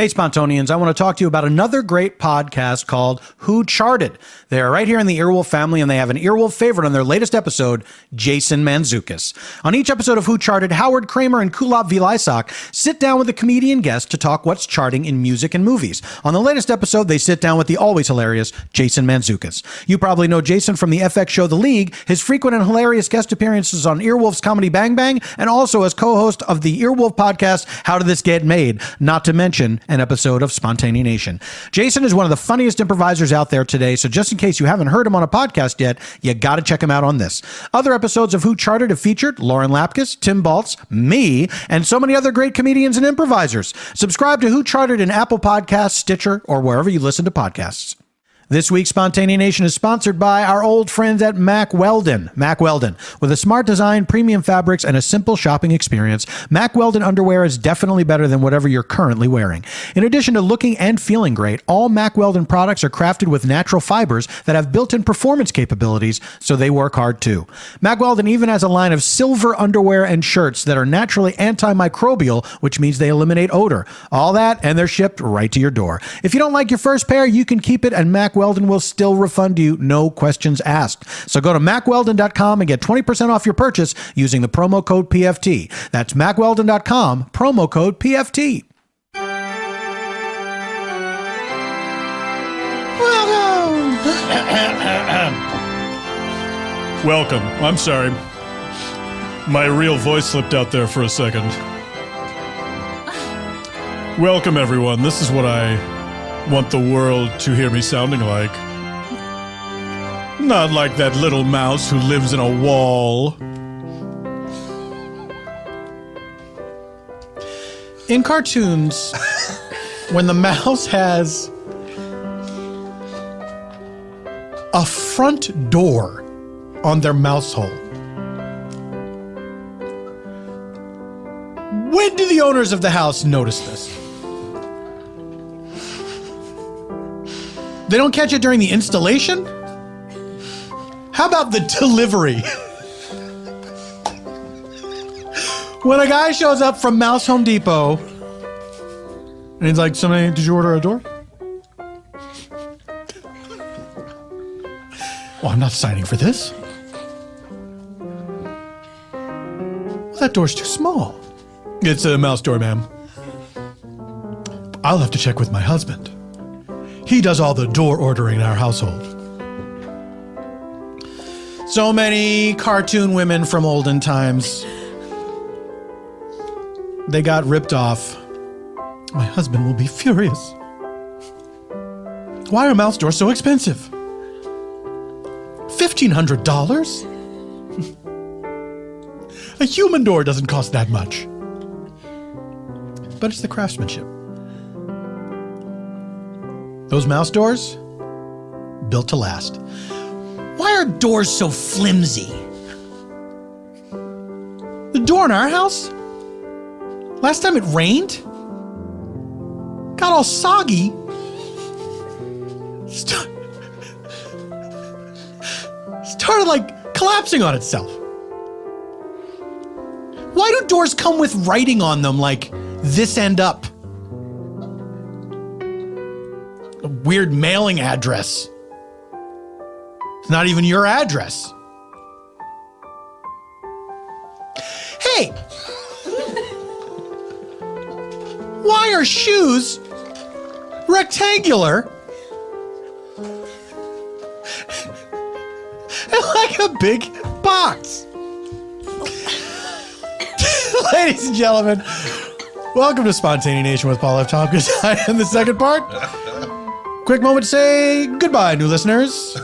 Hey, Spontaneans, I want to talk to you about another great podcast called Who Charted. They are right here in the Earwolf family, and they have an Earwolf favorite on their latest episode, Jason Mantzoukas. On each episode of Who Charted, Howard Kramer and Kulap Vilaysack sit down with a comedian guest to talk what's charting in music and movies. On the latest episode, they sit down with the always hilarious Jason Mantzoukas. You probably know Jason from the FX show The League, his frequent and hilarious guest appearances on Earwolf's Comedy Bang Bang, and also as co-host of the Earwolf podcast, How Did This Get Made? Not to mention an episode of Spontaneanation. Jason is one of the funniest improvisers out there today, so just in case you haven't heard him on a podcast yet, you got to check him out on this. Other episodes of Who Charted have featured Lauren Lapkus, Tim Baltz, me, and so many other great comedians and improvisers. Subscribe to Who Charted in Apple Podcasts, Stitcher, or wherever you listen to podcasts. This week's Spontaneanation is sponsored by our old friends at Mack Weldon. Mack Weldon. With a smart design, premium fabrics, and a simple shopping experience, Mack Weldon underwear is definitely better than whatever you're currently wearing. In addition to looking and feeling great, all Mack Weldon products are crafted with natural fibers that have built-in performance capabilities, so they work hard too. Mack Weldon even has a line of silver underwear and shirts that are naturally antimicrobial, which means they eliminate odor. All that, and they're shipped right to your door. If you don't like your first pair, you can keep it, and Mack Weldon will still refund you, no questions asked. So go to MackWeldon.com and get 20% off your purchase using the promo code PFT. That's MackWeldon.com, promo code PFT. Welcome. I'm sorry. My real voice slipped out there for a second. Welcome, everyone. This is what I want the world to hear me sounding like. Not like that little mouse who lives in a wall. In cartoons, when the mouse has a front door on their mouse hole, when do the owners of the house notice this? They don't catch it during the installation? How about the delivery? When a guy shows up from Mouse Home Depot and he's like, "Somebody, did you order a door?" "Oh, I'm not signing for this." "Well, that door's too small." "It's a mouse door, ma'am." "I'll have to check with my husband. He does all the door ordering in our household." So many cartoon women from olden times. They got ripped off. "My husband will be furious. Why are mouse doors so expensive? $1,500? A human door doesn't cost that much." But it's the craftsmanship. Those mouse doors, built to last. Why are doors so flimsy? The door in our house, last time it rained, got all soggy. Started like collapsing on itself. Why do doors come with writing on them like "this end up"? A weird mailing address. It's not even your address. Hey! Why are shoes rectangular and like a big box? Ladies and gentlemen, welcome to Spontaneanation with Paul F. Tompkins. I am the second part. Quick moment to say goodbye, new listeners.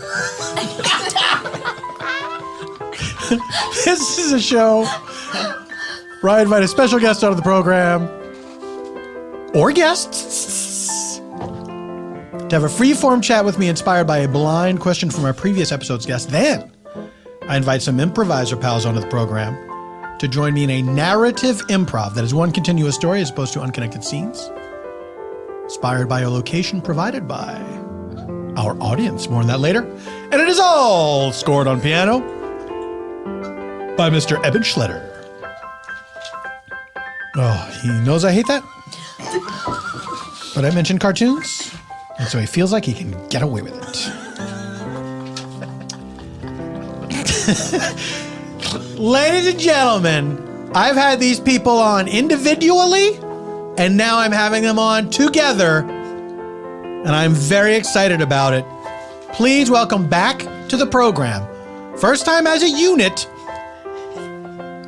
This is a show where I invite a special guest onto the program, or guests, to have a free-form chat with me inspired by a blind question from our previous episode's guest. Then, I invite some improviser pals onto the program to join me in a narrative improv that is one continuous story as opposed to unconnected scenes, inspired by a location provided by our audience. More on that later. And it is all scored on piano by Mr. Eban Schletter. Oh, he knows I hate that? But I mentioned cartoons, and so he feels like he can get away with it. Ladies and gentlemen, I've had these people on individually, and now I'm having them on together, and I'm very excited about it. Please welcome back to the program, first time as a unit,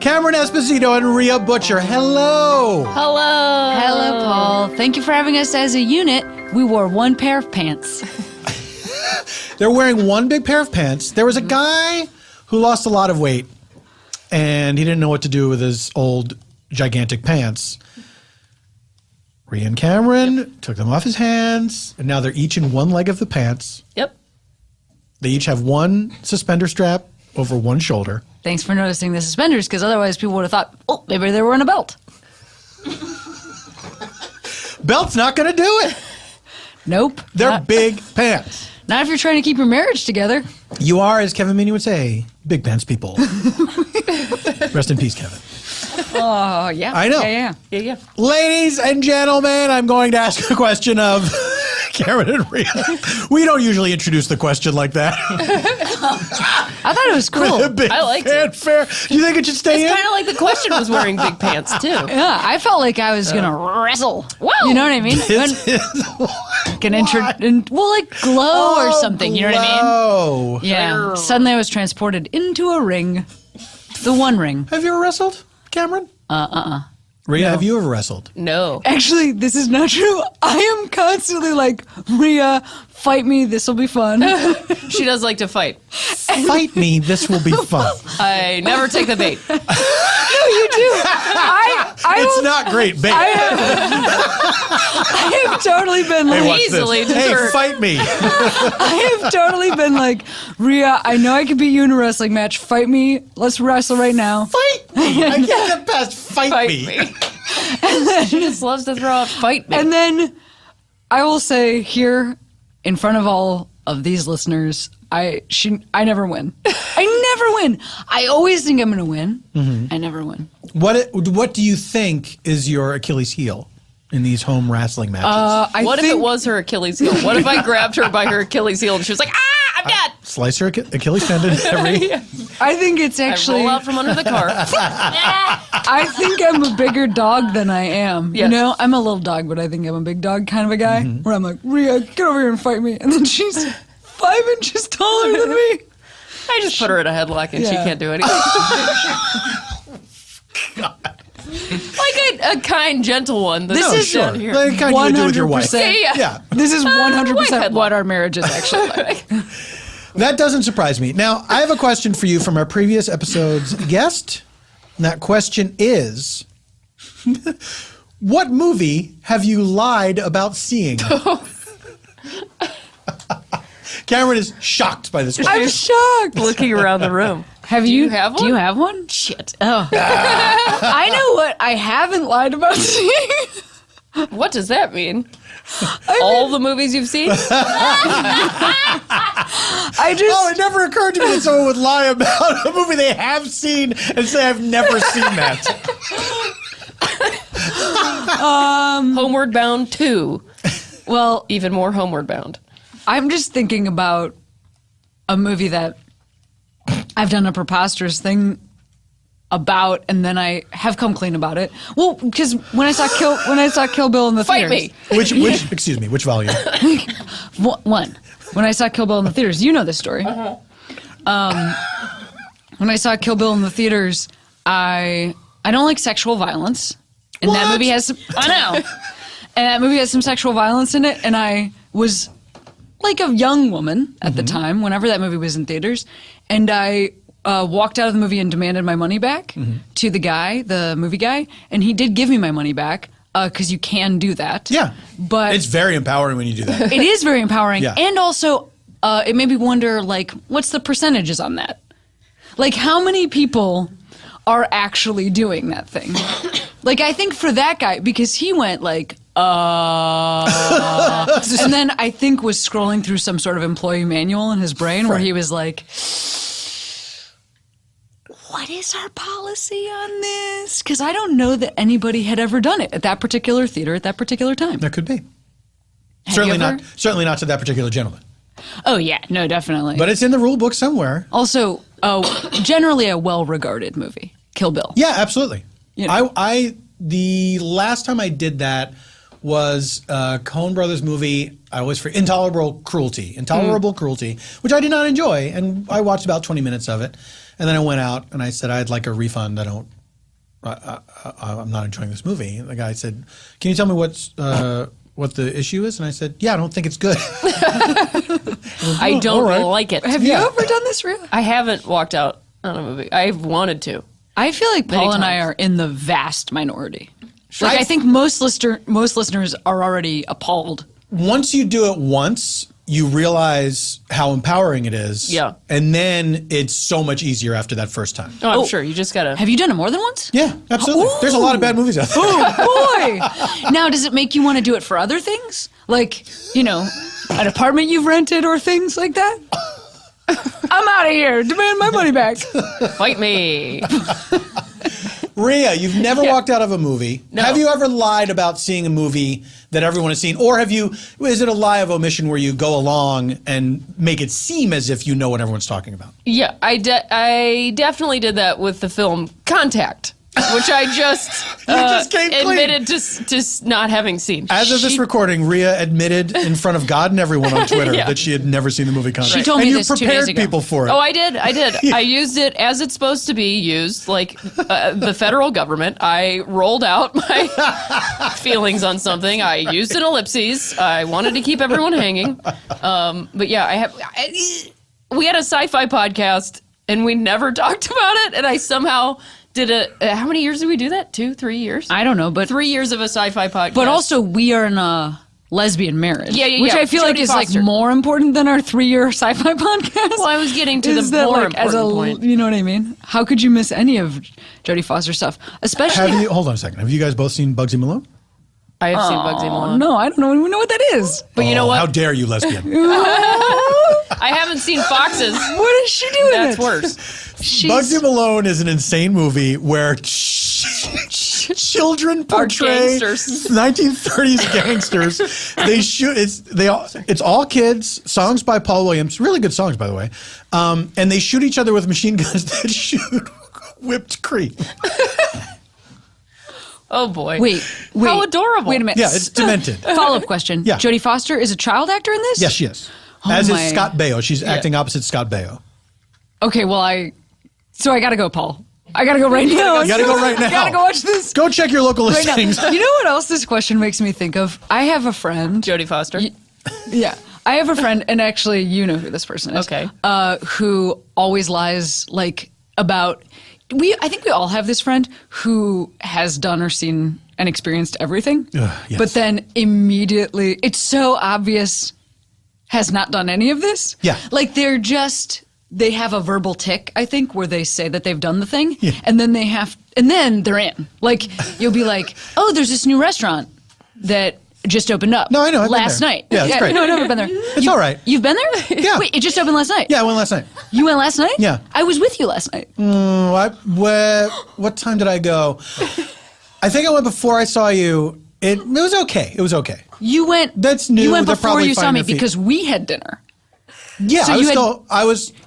Cameron Esposito and Rhea Butcher. Hello. Hello. Hello, Paul. Thank you for having us as a unit. We wore one pair of pants. They're wearing one big pair of pants. There was a guy who lost a lot of weight, and he didn't know what to do with his old gigantic pants. Rhea and Cameron took them off his hands, and now they're each in one leg of the pants. Yep. They each have one suspender strap over one shoulder. Thanks for noticing the suspenders, because otherwise people would have thought, oh, maybe they were in a belt. Belt's not going to do it. Nope. They're big pants. Not if you're trying to keep your marriage together. You are, as Kevin Meaney would say, big pants people. Rest in peace, Kevin. Oh, yeah. I know. Yeah. Ladies and gentlemen, I'm going to ask a question of Cameron and Rhea. We don't usually introduce the question like that. I thought it was cool. I liked it. Fanfare. Do you think it should stay It's in? kind of like the question was wearing big pants, too. Yeah, I felt like I was going to wrestle. Whoa. You know what I mean? This is Well, like glow or something. You know what I mean? Oh. Yeah. Suddenly I was transported into a ring. The One Ring. Have you ever wrestled, Cameron? Rhea, have you ever wrestled? No. Actually, this is not true. I am constantly like, Rhea, fight me. This will be fun. She does like to fight. Fight me. This will be fun. I never take the bait. No, you do. It's not great, babe. I have totally been like, Watch this. Easily Hey, deterred. fight me. I have totally been like, Rhea, I know I could beat you in a wrestling match. Fight me. Let's wrestle right now. Fight me. I can't get past fight me. She just loves to throw out fight me. And then I will say here in front of all of these listeners, I never win. I never win. I always think I'm going to win. I never win. What do you think is your Achilles heel in these home wrestling matches? What if it was her Achilles heel? What if I grabbed her by her Achilles heel and she was like, I'm dead? Slice her Achilles tendon every... I think it's actually... I roll out from under the car. I think I'm a bigger dog than I am. Yes. You know, I'm a little dog, but I think I'm a big dog kind of a guy. Where I'm like, Rhea, get over here and fight me. And then she's 5 inches taller than me. I just put her in a headlock and she Yeah. can't do anything. Like a kind, gentle one. No, sure. Here. The kind you would do with your wife. 100%. Yeah. This is 100% headlock. what our marriage is actually like. That doesn't surprise me. Now, I have a question for you from our previous episode's guest. And that question is, what movie have you lied about seeing? Cameron is shocked by this question. I'm shocked. Looking around the room. Have Do you, you have one? Do you have one? Shit. Oh. I know what I haven't lied about seeing. What does that mean? All the movies you've seen? I just... Oh, it never occurred to me that someone would lie about a movie they have seen and say, I've never seen that. Homeward Bound 2. Well, Even more Homeward Bound. I'm just thinking about a movie that I've done a preposterous thing about, and then I have come clean about it. Well, because when I saw Kill Bill in the Fight theaters, Which volume? one. When I saw Kill Bill in the theaters, you know this story. When I saw Kill Bill in the theaters, I don't like sexual violence, and that movie has some. I know, and that movie has some sexual violence in it, and I was like a young woman at the time, whenever that movie was in theaters, and I walked out of the movie and demanded my money back to the movie guy, and he did give me my money back, because you can do that. Yeah. But It's very empowering when you do that. it is very empowering. Yeah. And also, it made me wonder, like, what's the percentages on that? Like, how many people are actually doing that thing? Like, I think for that guy, because he went like, and then I think was scrolling through some sort of employee manual in his brain where he was like, what is our policy on this? Because I don't know that anybody had ever done it at that particular theater at that particular time. That could be. Certainly you ever? not to that particular gentleman. Oh yeah, no, definitely. But it's in the rule book somewhere. Also, generally a well-regarded movie, Kill Bill. Yeah, absolutely. You know. The last time I did that was Coen Brothers movie. I always forget Intolerable Cruelty, which I did not enjoy, and I watched about 20 minutes of it, and then I went out and I said I'd like a refund. I'm not enjoying this movie. And the guy said, "Can you tell me what the issue is?" And I said, "Yeah, I don't think it's good." I don't like it. Have you ever done this, Rhea? I haven't walked out on a movie. I've wanted to. I feel like Paul and I are in the vast minority. Like, I think most listeners are already appalled. Once you do it once, you realize how empowering it is. Yeah. And then it's so much easier after that first time. Oh, I'm sure. You just got to. Have you done it more than once? Yeah, absolutely. Ooh. There's a lot of bad movies out there. Oh, boy. Now, does it make you want to do it for other things? Like, an apartment you've rented or things like that? I'm out of here. Demand my money back. Fight me. Rhea, you've never walked out of a movie. No. Have you ever lied about seeing a movie that everyone has seen? Or is it a lie of omission where you go along and make it seem as if you know what everyone's talking about? Yeah, I definitely did that with the film Contact, which I just, came clean. admitted to not having seen. As of this recording, Rhea admitted in front of God and everyone on Twitter that she had never seen the movie Contact. She told me this 2 days ago. And you prepared people for it. Oh, I did. I used it as it's supposed to be used, like the federal government. I rolled out my feelings on something. I used an ellipses. I wanted to keep everyone hanging. But yeah, we had a sci-fi podcast, and we never talked about it, and I somehow did how many years did we do that? 2, 3 years? I don't know, but 3 years of a sci-fi podcast. But also, we are in a lesbian marriage. Yeah, which I feel like Jodie is Foster. like more important than our 3-year sci-fi podcast. Well, I was getting to Is the that, more like, as important point. You know what I mean? How could you miss any of Jodie Foster stuff? Especially. Hold on a second. Have you guys both seen Bugsy Malone? I have seen Bugsy Malone. No, I don't even know what that is. But you know what? How dare you, lesbian? I haven't seen Foxes. What is she doing? That's worse. Bugsy Malone is an insane movie where children portray gangsters. 1930s gangsters. They shoot. It's all kids. Songs by Paul Williams. Really good songs, by the way. And they shoot each other with machine guns that shoot whipped cream. Oh boy. Wait. How adorable. Wait a minute. Yeah, it's demented. Follow-up question. Yeah. Jodie Foster is a child actor in this? Yes, she is. Oh As my- is Scott Baio. She's acting opposite Scott Baio. Okay, well, so I gotta go, Paul. I gotta go right now. You gotta go right now. I gotta go watch this. Go check your local Right now. listings. You know what else this question makes me think of? I have a friend. Jodie Foster. Yeah. I have a friend, and actually, you know who this person is. Okay. Who always lies, like, about. I think we all have this friend who has done or seen and experienced everything, yes. but then immediately, it's so obvious, has not done any of this. Yeah. Like, they have a verbal tick, I think, where they say that they've done the thing, Yeah. and then they're in. Like, you'll be like, oh, there's this new restaurant that just opened up. No, I know. I've been last there. night. Yeah, it's great. No, I've never been there. It's all right. You've been there? Yeah. Wait, it just opened last night? Yeah, I went last night. You went last night? Yeah. I was with you last night. What time did I go? I think I went before I saw you. It was okay. It was okay. You went. That's new. You went They're before probably you saw finding me their feet. because we had dinner. Yeah, So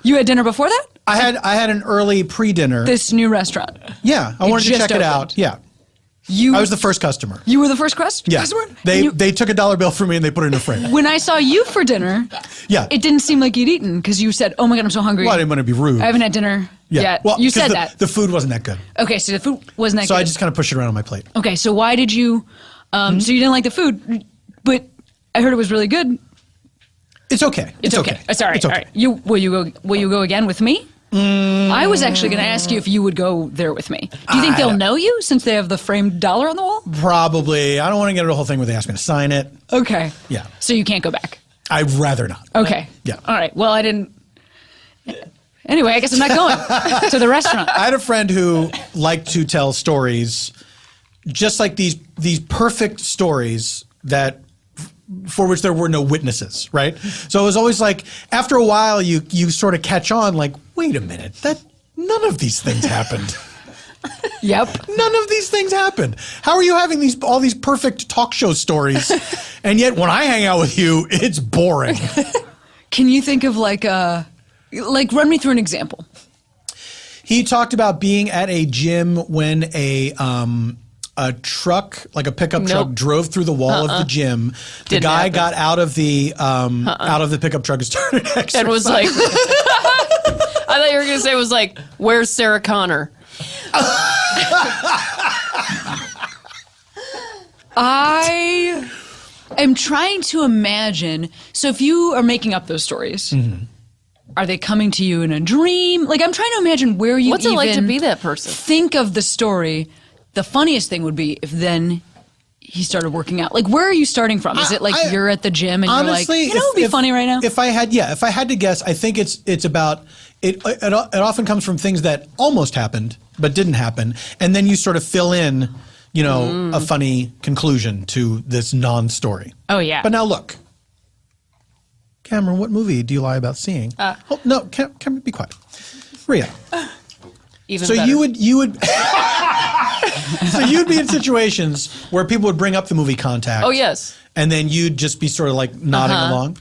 you had dinner before that? I had an early pre-dinner. This new restaurant. Yeah, I wanted to just check it out. opened. Yeah, I was the first customer. You were the first customer? Yeah, they took a $1 bill from me and they put it in a frame. When I saw you for dinner, Yeah, it didn't seem like you'd eaten because you said, oh my God, I'm so hungry. well, I didn't want to be rude. I haven't had dinner yet. Well, You 'cause said the, that. the food wasn't that good, Okay, so the food wasn't that so good. I just kind of pushed it around on my plate. Okay, so why did you, so you didn't like the food, but I heard it was really good. It's okay. It's okay. Sorry. It's okay. All right. Will you go again with me? I was actually going to ask you if you would go there with me. Do you think they'll know you since they have the framed dollar on the wall? Probably. I don't want to get into the whole thing where they ask me to sign it. Okay. Yeah. So you can't go back. I'd rather not. Okay. Yeah. All right. Well, I didn't. Anyway, I guess I'm not going to the restaurant. I had a friend who liked to tell stories, just like these perfect stories for which there were no witnesses, right? So it was always like, after a while, you sort of catch on, like, wait a minute, none of these things happened. Yep. None of these things happened. How are you having all these perfect talk show stories, and yet when I hang out with you, it's boring? Can you think of like run me through an example? He talked about being at a gym when a truck, like a pickup truck, drove through the wall of the gym. The Didn't guy happen. got out of the pickup truck and started exercising. And was like, I thought you were going to say it was like, where's Sarah Connor? I am trying to imagine. So if you are making up those stories, are they coming to you in a dream? Like, I'm trying to imagine where you What's it like to be that person? think of the story. The funniest thing would be if then he started working out. Like, where are you starting from? Is it like you're at the gym and honestly, you're like, it would be funny right now? If I had to guess, I think it's about it often comes from things that almost happened but didn't happen, and then you sort of fill in, a funny conclusion to this non-story. Oh, yeah. But now look, Cameron, what movie do you lie about seeing? No, Cameron, be quiet. Rhea. Even So better. you would so you'd be in situations where people would bring up the movie Contact. Oh, yes. And then you'd just be sort of like nodding along.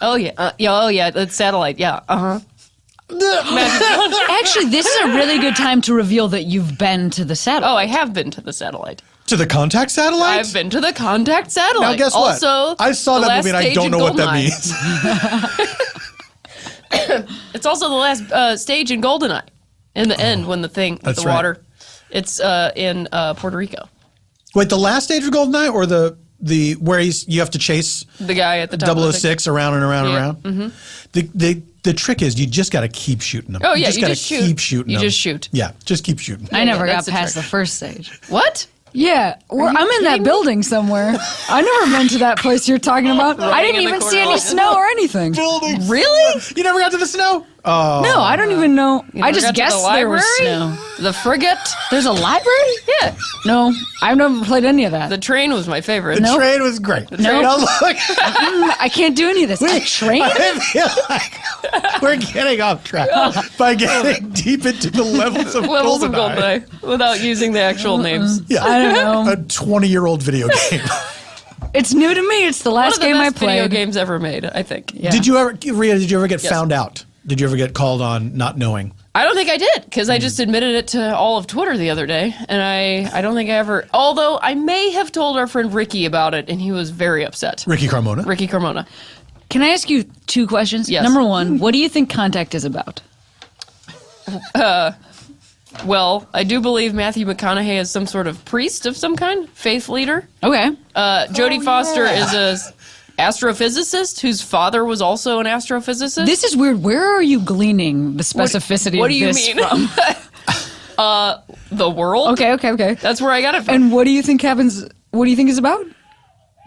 Oh, yeah. That's Satellite. Yeah. Actually, this is a really good time to reveal that you've been to the satellite. Oh, I have been to the Satellite. To the Contact satellite? I've been to the Contact Satellite. Now guess what? Also, I saw the that last movie and I stage don't in know what that Goldeneye. means. It's also the last stage in Goldeneye. In the end, when the thing with That's the right. water. It's in Puerto Rico. Wait, the last stage of GoldenEye or the where you have to chase The guy at the top. of the thing. 006 around and around and Yeah. around? Mm-hmm. The trick is you just got to keep shooting them. Oh, yeah, you you got to just shoot. keep shooting You them. just shoot. Yeah, just keep shooting. I never that's got the past trick. the first stage. What? Yeah, I'm in that building somewhere. I never been to that place you're talking about. I Running didn't in the even corner see any like- snow or anything. Buildings. Really? You never got to the snow? Oh. No, I don't even know. I Never just got to guessed the there was library? snow. The frigate? There's a library? Yeah. No, I've never played any of that. The train was my favorite. The train was great. train- Now look, I can't do any of this. A train? I feel like we're getting off track by getting deep into the levels of Levels of GoldenEye. Goldeneye without using the actual names. Yeah. I don't know. A 20-year-old video game. It's new to me. It's the One last of the game I best video played. games ever made, I think. Yeah. Did you ever, Rhea, get Yes. found out? Did you ever get called on not knowing? I don't think I did, because I just admitted it to all of Twitter the other day, and I don't think I ever, although I may have told our friend Ricky about it, and he was very upset. Ricky Carmona? Ricky Carmona. Can I ask you 2 questions? Yes. Number 1, what do you think Contact is about? Well, I do believe Matthew McConaughey is some sort of priest of some kind, faith leader. Okay. Jodie Foster is a astrophysicist whose father was also an astrophysicist. This is weird. Where are you gleaning the specificity what of do you this mean? from? The world. Okay. That's where I got it from. And what do you think happens? What do you think it's about?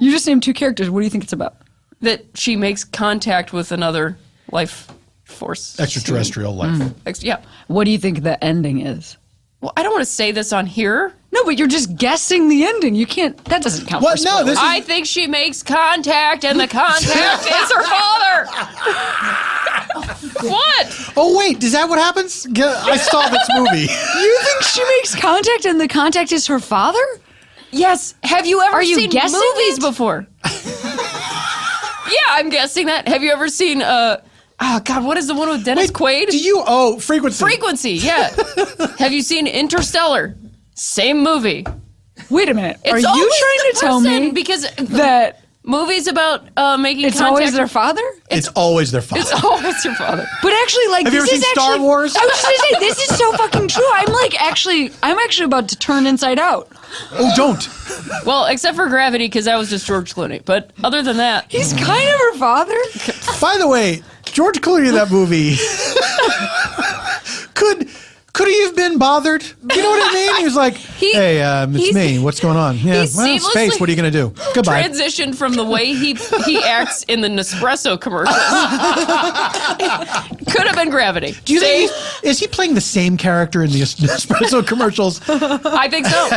You just named 2 characters. What do you think it's about? That she makes contact with another life force. Extraterrestrial life. Yeah. What do you think the ending is? Well, I don't want to say this on here. No, but you're just guessing the ending. You can't. That doesn't count. What? For No, spoilers. this is... I think she makes contact, and the contact is her father. What? Oh, wait, is that what happens? I saw this movie. You think she makes contact and the contact is her father? Yes. Have you ever Are you seen guessing movies it? before? Yeah, I'm guessing that. Have you ever seen? Oh God, what is the one with Dennis Quaid? Frequency. Frequency. Yeah. Have you seen Interstellar? Same movie. Wait a minute. Are It's you always trying the to tell person, me because that movies about making it's contact? always their father? It's always their father. It's always your father. But actually, like, Have you this ever is seen Star actually, Wars? I was just gonna say, this is so fucking true. I'm actually about to turn inside out. Oh, don't. Well, except for Gravity, because that was just George Clooney. But other than that, He's kind of her father. By the way, George Clooney in that movie could he have been bothered? You know what I mean? He was like, hey, it's he's- me. What's going on? Yeah, he's well, seamlessly space. What are you going to do? Goodbye. transitioned from the way he acts in the Nespresso commercials. Could have been Gravity. Do you think is he playing the same character in the Espresso commercials? I think so.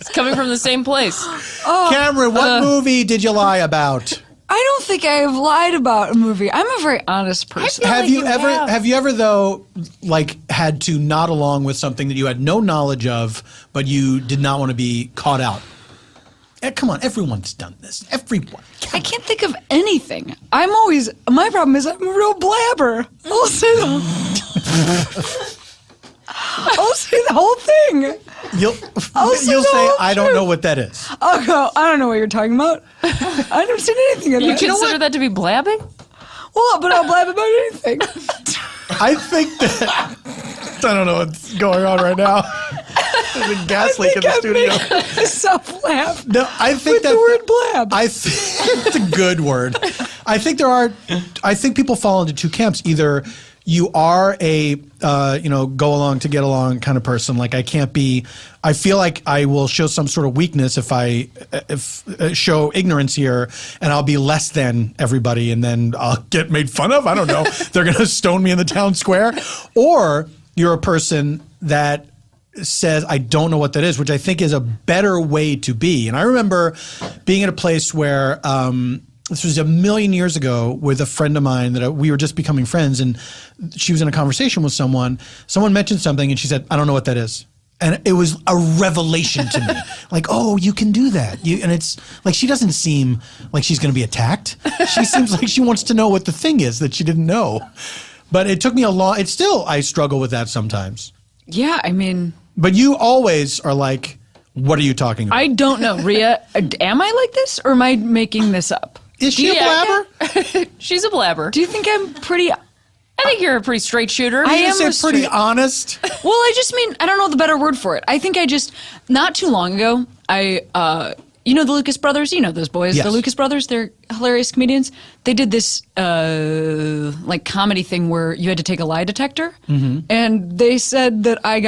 It's coming from the same place. Cameron, what movie did you lie about? don't think I have lied about a movie. I'm a very honest person. Have you ever though, like, had to nod along with something that you had no knowledge of, but you did not want to be caught out? Come on, everyone's done this. Everyone. I can't think of anything. My problem is I'm a real blabber. I'll say the whole thing. You'll say, I don't know what that is. I'll go, I don't know what you're talking about. I never seen anything of that. You consider that to be blabbing? Well, but I'll blab about anything. I think that... I don't know what's going on right now. There's a gas leak in the studio. Myself laugh. No, I think with the word blab. It's a good word. I think people fall into two camps. Either you are a go along to get along kind of person. Like, I feel like I will show some sort of weakness if I show ignorance here, and I'll be less than everybody, and then I'll get made fun of. I don't know. They're going to stone me in the town square. Or you're a person that says, I don't know what that is, which I think is a better way to be. And I remember being at a place where this was a million years ago with a friend of mine that we were just becoming friends, and she was in a conversation with someone. Someone mentioned something, and she said, I don't know what that is. And it was a revelation to me. Like, oh, you can do that. And it's like, she doesn't seem like she's going to be attacked. She seems like she wants to know what the thing is that she didn't know. But it took me I struggle with that sometimes. Yeah, I mean... But you always are like, what are you talking about? I don't know, Rhea. Am I like this, or am I making this up? Is she a blabber? She's a blabber. Do you think I'm pretty... I think you're a pretty straight shooter. I am pretty honest. Well, I just mean, I don't know the better word for it. I think not too long ago, you know the Lucas brothers? You know those boys. Yes. The Lucas brothers, they're hilarious comedians. They did this like comedy thing where you had to take a lie detector. Mm-hmm. And they said that I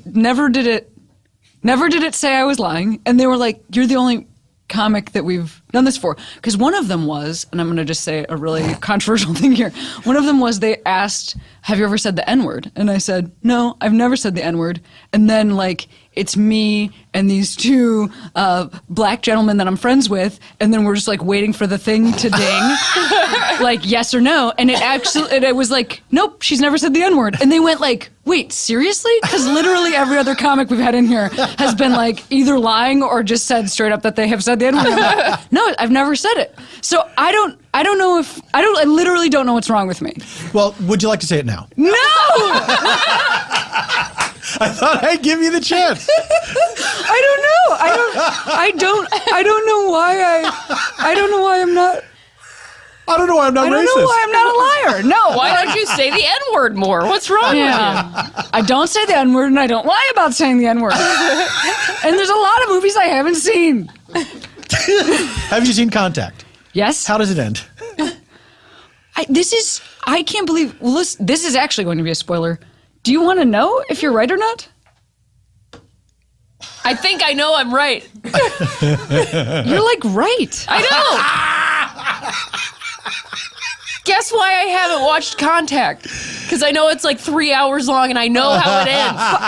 never did it say I was lying. And they were like, you're the only comic that we've done this for. Because one of them was, and I'm going to just say a really controversial thing here. One of them was, they asked, have you ever said the N-word? And I said, no, I've never said the N-word. And then, like, it's me and these two black gentlemen that I'm friends with, and then we're just like waiting for the thing to ding, like yes or no. And it was like, nope, she's never said the N-word. And they went like, wait, seriously? Because literally every other comic we've had in here has been like either lying or just said straight up that they have said the N-word. Like, no, I've never said it. So I literally don't know what's wrong with me. Well, would you like to say it now? No! I thought I'd give you the chance. I don't know. I don't know why I'm not. I don't know why I'm not racist. I don't know why I'm not a liar. No. Why don't you say the N-word more? What's wrong with you? I don't say the N-word, and I don't lie about saying the N-word. And there's a lot of movies I haven't seen. Have you seen Contact? Yes. How does it end? I can't believe, listen, this is actually going to be a spoiler. Do you want to know if you're right or not? I think I know I'm right. You're like right. I know. Guess why I haven't watched Contact? Because I know it's like 3 hours long and I know how it ends. But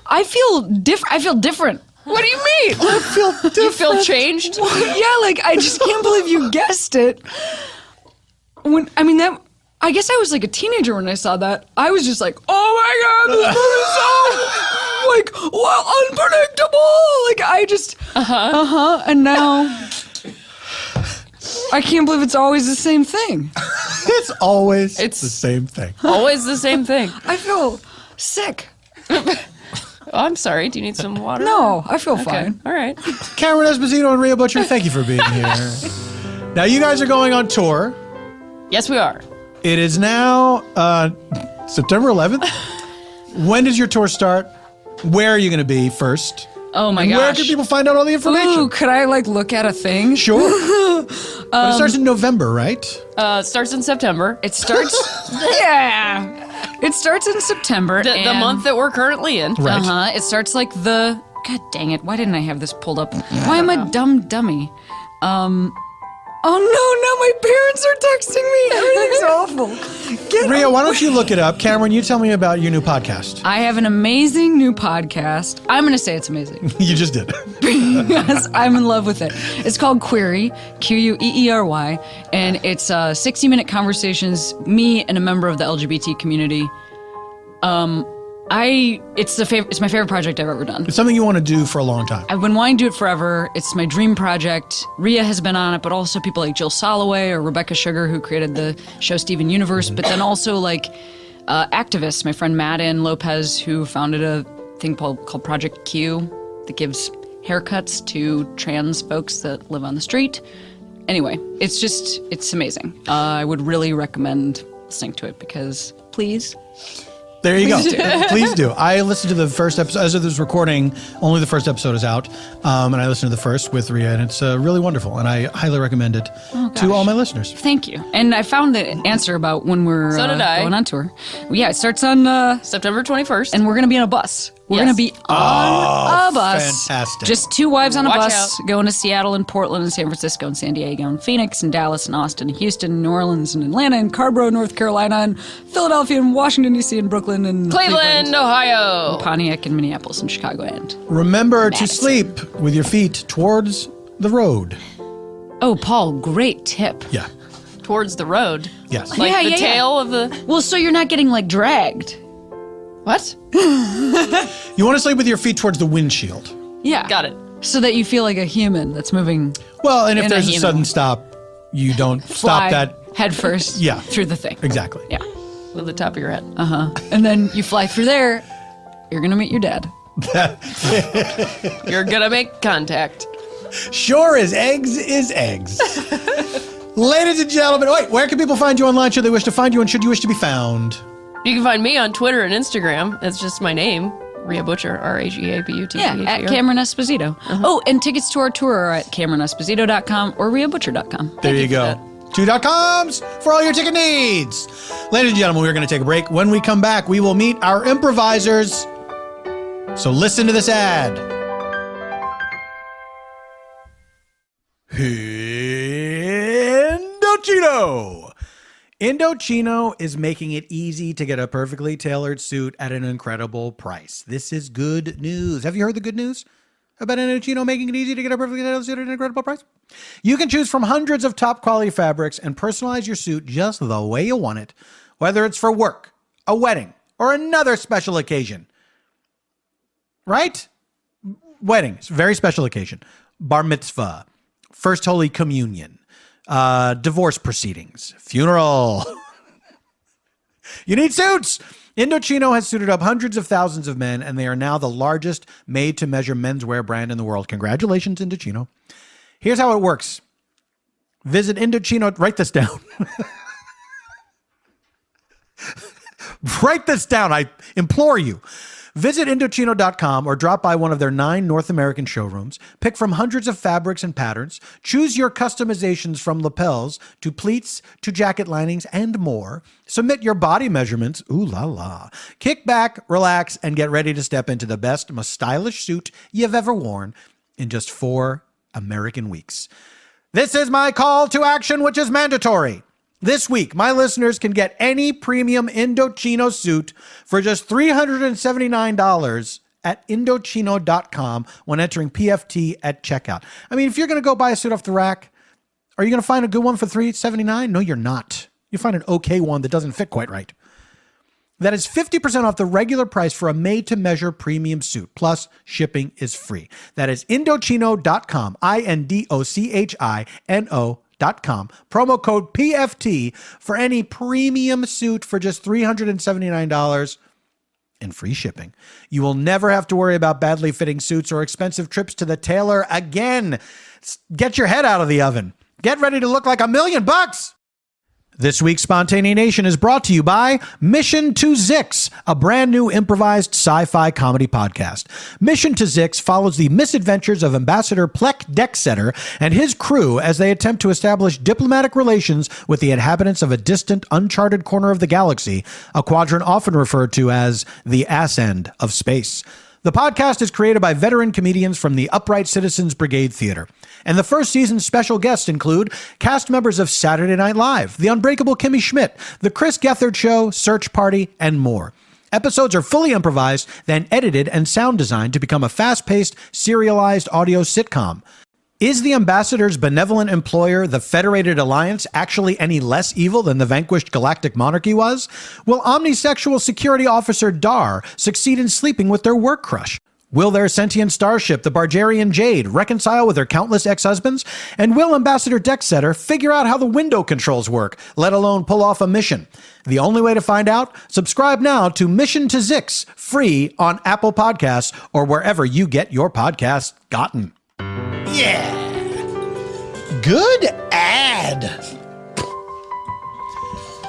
I feel different. What do you mean? I feel different. You feel changed? Yeah, like I just can't believe you guessed it. I guess I was like a teenager when I saw that. I was just like, oh my God, this movie is so, like, unpredictable. Like, I just, and now, I can't believe it's always the same thing. It's always the same thing. Always the same thing. I feel sick. Oh, I'm sorry. Do you need some water? No, I feel fine. All right. Cameron Esposito and Rhea Butcher, thank you for being here. Now, you guys are going on tour. Yes, we are. It is now September 11th. When does your tour start? Where are you going to be first? Oh my and gosh. Where can people find out all the information? Ooh, could I like look at a thing? Sure. But it starts in November, right? It starts in September. It starts, yeah. It starts in September. The month that we're currently in. Right. It starts like God dang it. Why didn't I have this pulled up? Why am I a dumb dummy? Oh no, my parents are texting me. Everything's awful. Rhea, why don't you look it up? Cameron, you tell me about your new podcast. I have an amazing new podcast. I'm going to say it's amazing. You just did. Yes, I'm in love with it. It's called Query, Queery, and it's 60-minute conversations, me and a member of the LGBT community. It's my favorite project I've ever done. It's something you want to do for a long time. I've been wanting to do it forever. It's my dream project. Rhea has been on it, but also people like Jill Soloway or Rebecca Sugar, who created the show Steven Universe, but then also like activists. My friend Madden Lopez, who founded a thing called Project Q that gives haircuts to trans folks that live on the street. Anyway, it's amazing. I would really recommend listening to it because, please. There you go. Please do. I listened to the first episode. As of this recording, only the first episode is out. And I listened to the first with Rhea, and it's really wonderful. And I highly recommend it to all my listeners. Thank you. And I found the answer about when we're going on tour. Yeah, it starts on September 21st. And we're going to be on a bus. We're going to be on a bus. Fantastic. Just two wives on a Watch bus out. going to Seattle and Portland and San Francisco and San Diego and Phoenix and Dallas and Austin and Houston and New Orleans and Atlanta and Carborough, North Carolina and Philadelphia and Washington, D.C. and Brooklyn and Cleveland, Ohio. and Pontiac and Minneapolis and Chicago and Remember to Madison. sleep with your feet towards the road. Oh, Paul, great tip. Yeah. Towards the road. Yes. Like Yeah, the yeah, yeah. tail of the... Well, so you're not getting like dragged. What? You want to sleep with your feet towards the windshield. Yeah. Got it. So that you feel like a human that's moving Well, and if In a there's a human. sudden stop, you don't fly stop that. head first Yeah. through the thing. Exactly. Yeah. With the top of your head. And then you fly through there, you're going to meet your dad. You're gonna make contact. Sure as eggs is eggs. Ladies and gentlemen, wait, where can people find you online should they wish to find you and should you wish to be found? You can find me on Twitter and Instagram. That's just my name, Rhea Butcher, RHEABUTCHER. Yeah, at Cameron Esposito. Oh, and tickets to our tour are at CameronEsposito.com or RheaButcher.com. There you go. 2.coms for all your ticket needs. Ladies and gentlemen, we're going to take a break. When we come back, we will meet our improvisers. So listen to this ad. Indochino. Indochino is making it easy to get a perfectly tailored suit at an incredible price. This is good news. Have you heard the good news about Indochino making it easy to get a perfectly tailored suit at an incredible price? You can choose from hundreds of top quality fabrics and personalize your suit just the way you want it, whether it's for work, a wedding, or another special occasion. Right? Weddings, very special occasion. Bar mitzvah, first Holy Communion, divorce proceedings, funeral. You need suits. Indochino has suited up hundreds of thousands of men, and they are now the largest made-to-measure menswear brand in the world. Congratulations, Indochino. Here's how it works. Visit Indochino. Write this down. Write this down. I implore you. Visit Indochino.com or drop by one of their 9 North American showrooms. Pick from hundreds of fabrics and patterns. Choose your customizations from lapels to pleats to jacket linings and more. Submit your body measurements. Ooh la la. Kick back, relax, and get ready to step into the best, most stylish suit you've ever worn in just 4 American weeks. This is my call to action, which is mandatory. This week, my listeners can get any premium Indochino suit for just $379 at Indochino.com when entering PFT at checkout. I mean, if you're going to go buy a suit off the rack, are you going to find a good one for $379? No, you're not. You find an okay one that doesn't fit quite right. That is 50% off the regular price for a made-to-measure premium suit. Plus, shipping is free. That is Indochino.com, Indochino.com. Promo code PFT for any premium suit for just $379 and free shipping. You will never have to worry about badly fitting suits or expensive trips to the tailor again. Get your head out of the oven. Get ready to look like $1 million. This week's Spontaneanation is brought to you by Mission to Zix, a brand new improvised sci-fi comedy podcast. Mission to Zix follows the misadventures of Ambassador Plek Decksetter and his crew as they attempt to establish diplomatic relations with the inhabitants of a distant, uncharted corner of the galaxy, a quadrant often referred to as the ass end of space. The podcast is created by veteran comedians from the Upright Citizens Brigade Theater. And the first season's special guests include cast members of Saturday Night Live, The Unbreakable Kimmy Schmidt, The Chris Gethard Show, Search Party, and more. Episodes are fully improvised, then edited and sound designed to become a fast-paced, serialized audio sitcom. Is the ambassador's benevolent employer, the Federated Alliance, actually any less evil than the vanquished galactic monarchy was? Will omnisexual security officer Dar succeed in sleeping with their work crush? Will their sentient starship, the Bargerian Jade, reconcile with her countless ex-husbands? And will Ambassador Dexsetter figure out how the window controls work, let alone pull off a mission? The only way to find out? Subscribe now to Mission to Zix, free on Apple Podcasts or wherever you get your podcasts gotten. Yeah. Good ad.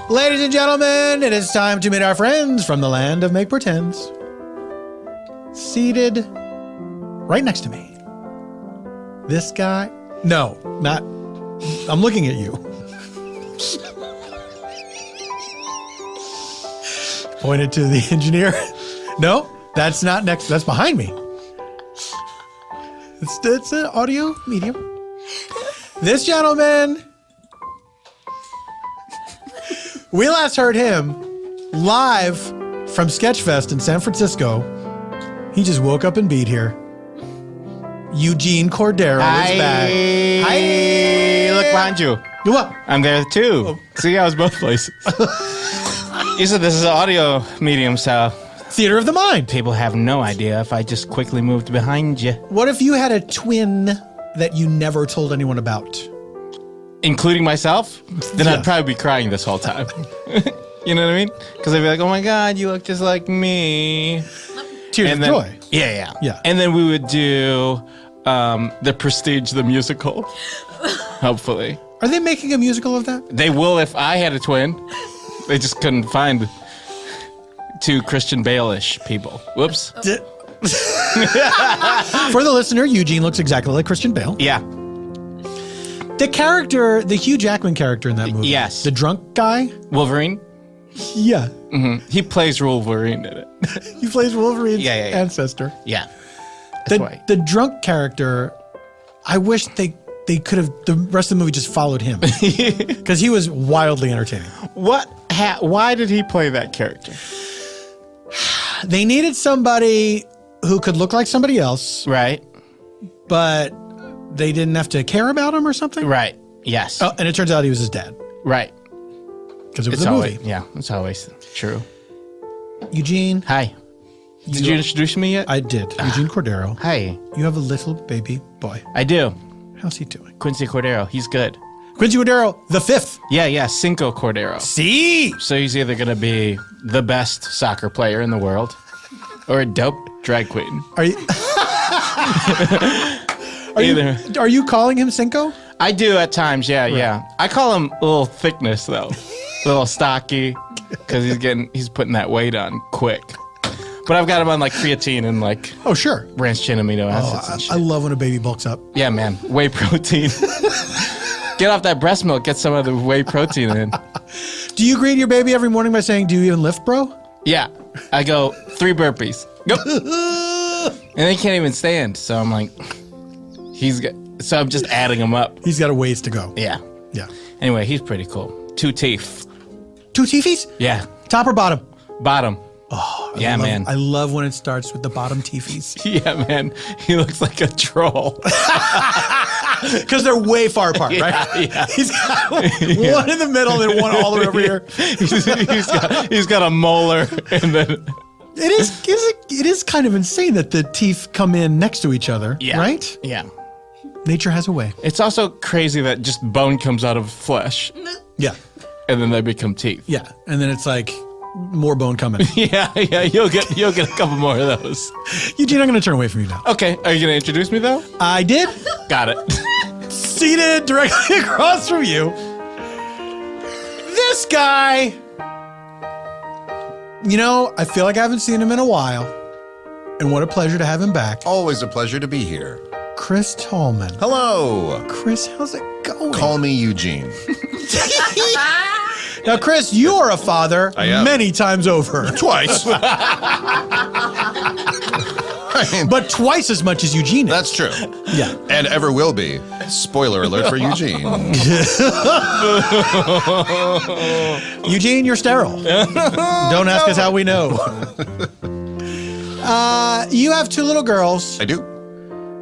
Ladies and gentlemen, it is time to meet our friends from the land of make pretends. Seated right next to me. This guy. No, not. I'm looking at you. Pointed to the engineer. No, that's not next. That's behind me. It's an audio medium. This gentleman, we last heard him live from Sketchfest in San Francisco. He just woke up and beat here. Eugene Cordero is back. Hi. Look behind you. You what? I'm there too. See, I was both places. You said this is an audio medium, so Theater of the mind. people have no idea if I just quickly moved behind you. What if you had a twin that you never told anyone about? Including myself? Then Yeah. I'd probably be crying this whole time. You know what I mean? Because I'd be like, oh my God, you look just like me. Tears of then, joy. Yeah. Yeah. And then we would do The Prestige, the musical. Hopefully. Are they making a musical of that? They will if I had a twin. They just couldn't find two Christian Bale-ish people. Whoops. For the listener, Eugene looks exactly like Christian Bale. Yeah. The character, the Hugh Jackman character in that movie. Yes. The drunk guy. Wolverine. Yeah. He plays Wolverine in it. He plays Wolverine's Yeah. ancestor. Yeah. That's why. The drunk character, I wish they could have, the rest of the movie just followed him. Because he was wildly entertaining. Why did he play that character? They needed somebody who could look like somebody else, Right. but they didn't have to care about him or something. Right. Yes. Oh, and it turns out he was his dad. Right. Because it was It's a always, movie. yeah, it's always true. Eugene. Hi. Did you introduce me yet? I did. Eugene Cordero. Hi. You have a little baby boy. I do. How's he doing? Quincy Cordero. He's good. Quincy Cordero, the fifth. Yeah. Cinco Cordero. See? So he's either going to be the best soccer player in the world or a dope drag queen. Are you? Are you calling him Cinco? I do at times, yeah. I call him a little thickness though, a little stocky, because he's putting that weight on quick. But I've got him on like creatine and like Oh, sure. branched amino acids and I shit. love when a baby bulks up. Yeah, man, whey protein. Get off that breast milk, get some of the whey protein in. Do you greet your baby every morning by saying, "Do you even lift, bro?" Yeah, I go 3 burpees. Go. And they can't even stand, so I'm like, so I'm just adding him up. He's got a ways to go. Yeah. Yeah. Anyway, he's pretty cool. 2 teeth. 2 teefies? Yeah. Top or bottom? Bottom. Yeah, man. I love when it starts with the bottom teefies. Yeah, man. He looks like a troll. Because they're way far apart, right? Yeah. He's got one in the middle and one all the way over here. he's got a molar and then It is kind of insane that the teeth come in next to each other, right? Yeah. Nature has a way. It's also crazy that just bone comes out of flesh Yeah. and then they become teeth. Yeah. And then it's like more bone coming. Yeah, you'll get a couple more of those. Eugene, I'm going to turn away from you now. Okay, are you gonna introduce me though? I did. Got it. Seated directly across from you, this guy. You know, I feel like I haven't seen him in a while. And what a pleasure to have him back. Always a pleasure to be here. Chris Tallman. Hello. Chris, how's it going? Call me Eugene. Now, Chris, you are a father I am. many times over. Twice. but twice as much as Eugene is. That's true. Yeah. And ever will be. Spoiler alert for Eugene. Eugene, you're sterile. Don't ask us how we know. You have two little girls. I do.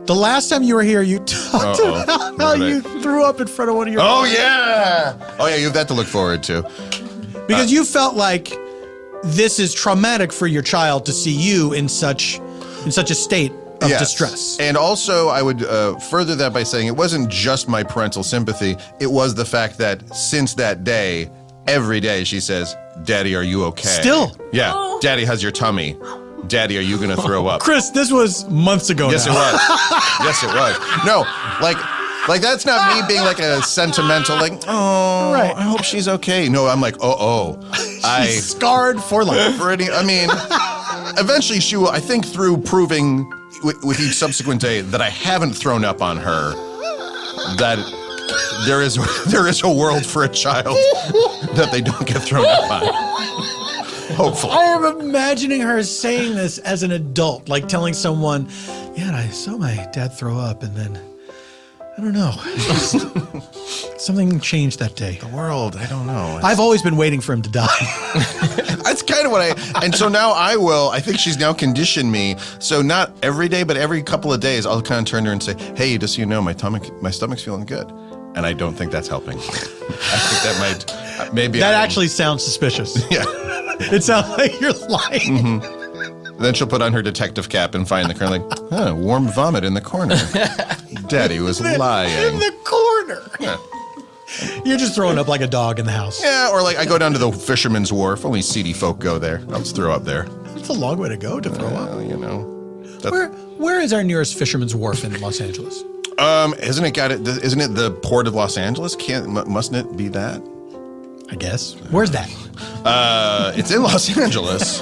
The last time you were here, you talked about how you threw up in front of one of your Oh, daughters. yeah. Oh, yeah, you have that to look forward to. Because you felt like this is traumatic for your child to see you in such a state of distress. And also, I would further that by saying it wasn't just my parental sympathy. It was the fact that since that day, every day she says, Daddy, are you okay? Still? Yeah. Daddy, how's your tummy? Daddy, are you going to throw up? Chris, this was months ago Yes, now. it was. Yes, it was. No, like that's not me being like a sentimental, like, oh, Right. I hope she's okay. No, I'm like, She's scarred for life. I mean, eventually she will, I think through proving with each subsequent day that I haven't thrown up on her, that there is a world for a child that they don't get thrown up on. Hopefully. I am imagining her saying this as an adult, like telling someone, yeah, I saw my dad throw up and then, I don't know. Something changed that day. The world, I don't know. I've always been waiting for him to die. That's kind of what and so now I think she's now conditioned me. So not every day, but every couple of days, I'll kind of turn to her and say, hey, just so you know, my stomach's feeling good. And I don't think that's helping. I think that might, maybe. That actually sounds suspicious. Yeah. It sounds like you're lying. Then she'll put on her detective cap and find the corner like, warm vomit in the corner. Daddy was lying. In the corner. Yeah. You're just throwing up like a dog in the house. Yeah, or like I go down to the Fisherman's Wharf. Only seedy folk go there. I'll just throw up there. It's a long way to go to throw up. Well, you know. Where is our nearest Fisherman's Wharf in Los Angeles? Isn't it the Port of Los Angeles? Mustn't it be that? I guess. Where's that? It's in Los Angeles.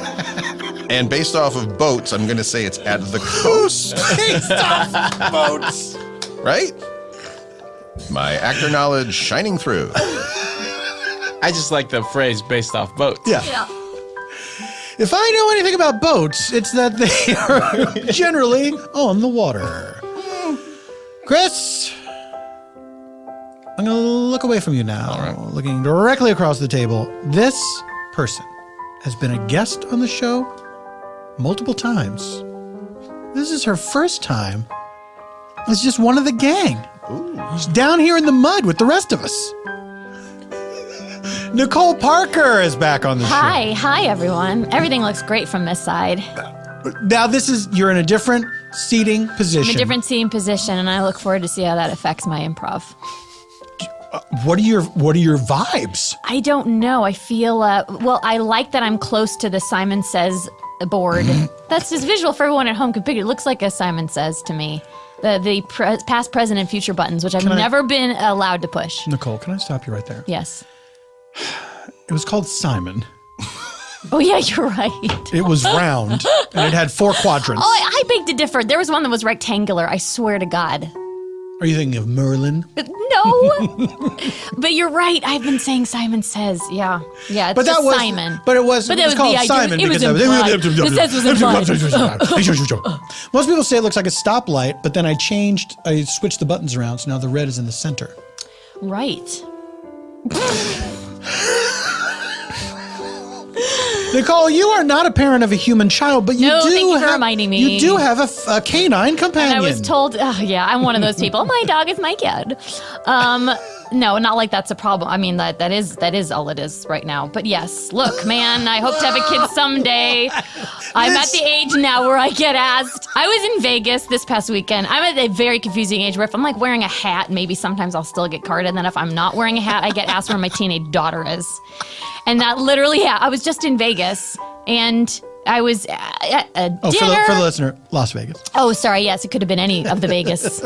And based off of boats, I'm going to say it's at the coast. Based off boats. Right? My actor knowledge shining through. I just like the phrase based off boats. Yeah. If I know anything about boats, it's that they are generally on the water. Chris, I'm going to look away from you now. All right. Looking directly across the table. This person has been a guest on the show multiple times. This is her first time as just one of the gang. She's down here in the mud with the rest of us. Nicole Parker is back on the show. Hi everyone. Everything looks great from this side. Now you're in a different seating position. I'm in a different seating position, and I look forward to see how that affects my improv. What are your vibes? I don't know. I feel I like that I'm close to the Simon Says board. That's just visual for everyone at home can pick it. It looks like a Simon Says to me. The past, present, and future buttons, which I've never been allowed to push. Nicole, can I stop you right there? Yes. It was called Simon. Oh yeah, you're right. It was round and it had 4 quadrants. Oh, I beg to differ. There was one that was rectangular. I swear to God. Are you thinking of Merlin? No. But you're right. I've been saying Simon Says. Yeah. Yeah, it's just Simon. But it was that called the idea. Simon It was because implied. The Says was implied. Most people say it looks like a stoplight, but then I switched the buttons around, so now the red is in the center. Right. Nicole, you are not a parent of a human child, but you No, do thank you for have, reminding me. You do have a canine companion. And I was told, I'm one of those people. My dog is my kid. No, not like that's a problem. I mean, that is all it is right now. But yes, look, man, I hope to have a kid someday. I'm at the age now where I get asked. I was in Vegas this past weekend. I'm at a very confusing age where if I'm like wearing a hat, maybe sometimes I'll still get carded. And then if I'm not wearing a hat, I get asked where my teenage daughter is. And that literally, I was just in Vegas and I was at a dinner. For the listener, Las Vegas. Oh, sorry. Yes, it could have been any of the Vegas.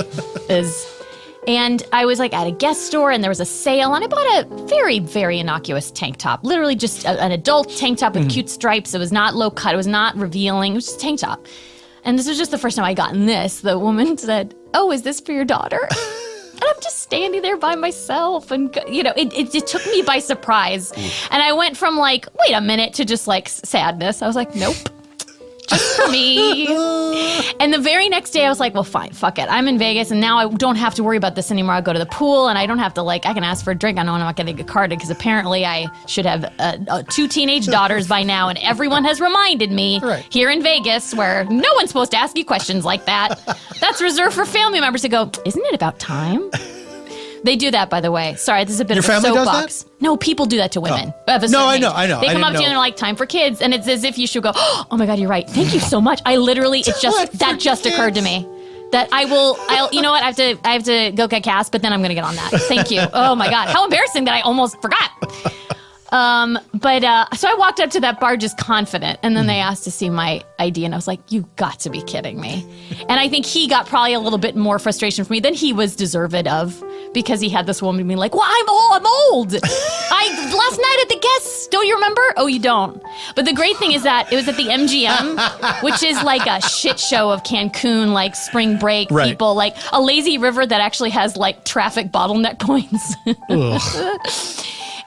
And I was like at a guest store and there was a sale and I bought a very, very innocuous tank top. Literally just an adult tank top with cute stripes. It was not low cut. It was not revealing. It was just a tank top. And this was just the first time I gotten this. The woman said, "Oh, is this for your daughter?" And I'm just standing there by myself and, it took me by surprise. And I went from like, wait a minute to just like sadness. I was like, nope. just for me. And the very next day I was like, well, fine, fuck it. I'm in Vegas and now I don't have to worry about this anymore. I go to the pool and I don't have to I can ask for a drink. I know I'm not going to get carded because apparently I should have 2 teenage daughters by now. And everyone has reminded me here in Vegas where no one's supposed to ask you questions like that. That's reserved for family members to go, isn't it about time? They do that, by the way. Sorry, this is a bit Your of a family does soapbox. that? No, people do that to women. Of a No, certain I know. age. They I come didn't up to you know. and they're like, time for kids. And it's as if you should go, oh my God, you're right. Thank you so much. I literally, that just occurred to me. That I'll, you know what? I have to go get gas, but then I'm going to get on that. Thank you. Oh my God. How embarrassing that I almost forgot. So I walked up to that bar just confident, and then they asked to see my ID, and I was like, you got to be kidding me. And I think he got probably a little bit more frustration from me than he was deserved of, because he had this woman being like, well, I'm old. Last night at the guests, don't you remember? Oh, you don't. But the great thing is that it was at the MGM, which is like a shit show of Cancun, like spring break people, like a lazy river that actually has like traffic bottleneck points.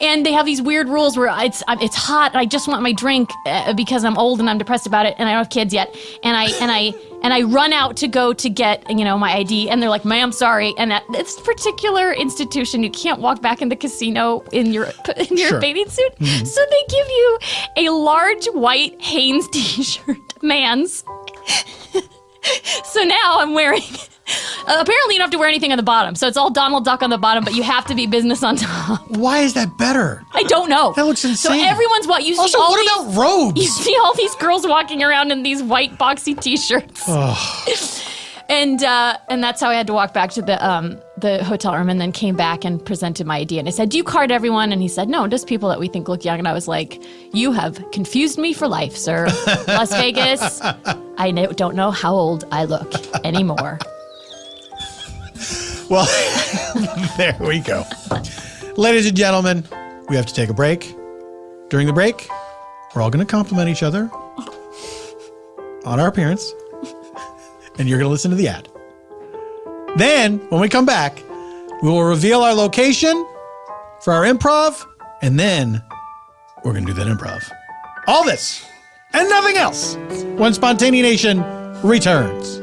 And they have these weird rules where it's hot and I just want my drink because I'm old and I'm depressed about it and I don't have kids yet. And I run out to go to get, my ID, and they're like, ma'am, sorry. And at this particular institution, you can't walk back in the casino in your bathing suit. Mm-hmm. So they give you a large white Hanes t-shirt, man's. So now I'm wearing... apparently you don't have to wear anything on the bottom. So it's all Donald Duck on the bottom, but you have to be business on top. Why is that better? I don't know. That looks insane. So everyone's you see also, all what about robes? You see all these girls walking around in these white boxy t-shirts. And that's how I had to walk back to the hotel room, and then came back and presented my ID. And I said, do you card everyone? And he said, no, just people that we think look young. And I was like, you have confused me for life, sir. Las Vegas, I don't know how old I look anymore. Well, there we go. Ladies and gentlemen, we have to take a break. During the break, we're all going to compliment each other on our appearance, and you're going to listen to the ad. Then, when we come back, we will reveal our location for our improv, and then we're going to do that improv. All this and nothing else when Spontaneanation returns.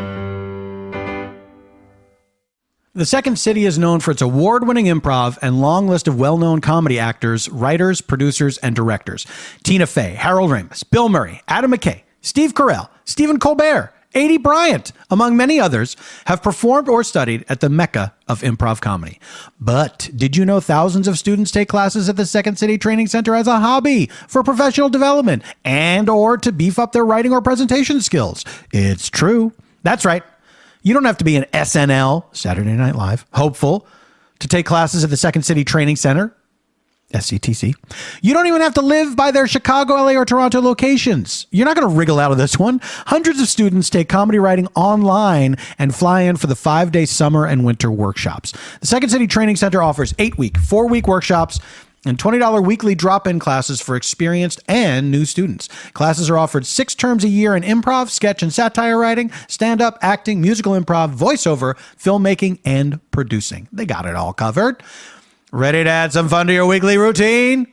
The Second City is known for its award-winning improv and long list of well-known comedy actors, writers, producers, and directors. Tina Fey, Harold Ramis, Bill Murray, Adam McKay, Steve Carell, Stephen Colbert, A.D. Bryant, among many others, have performed or studied at the mecca of improv comedy. But did you know thousands of students take classes at the Second City Training Center as a hobby for professional development and or to beef up their writing or presentation skills? It's true. That's right. You don't have to be an SNL, Saturday Night Live, hopeful to take classes at the Second City Training Center, SCTC. You don't even have to live by their Chicago, LA, or Toronto locations. You're not going to wriggle out of this one. Hundreds of students take comedy writing online and fly in for the 5-day summer and winter workshops. The Second City Training Center offers 8-week, 4-week workshops and $20 weekly drop-in classes for experienced and new students. Classes are offered 6 terms a year in improv, sketch and satire writing, stand-up, acting, musical improv, voiceover, filmmaking, and producing. They got it all covered. Ready to add some fun to your weekly routine?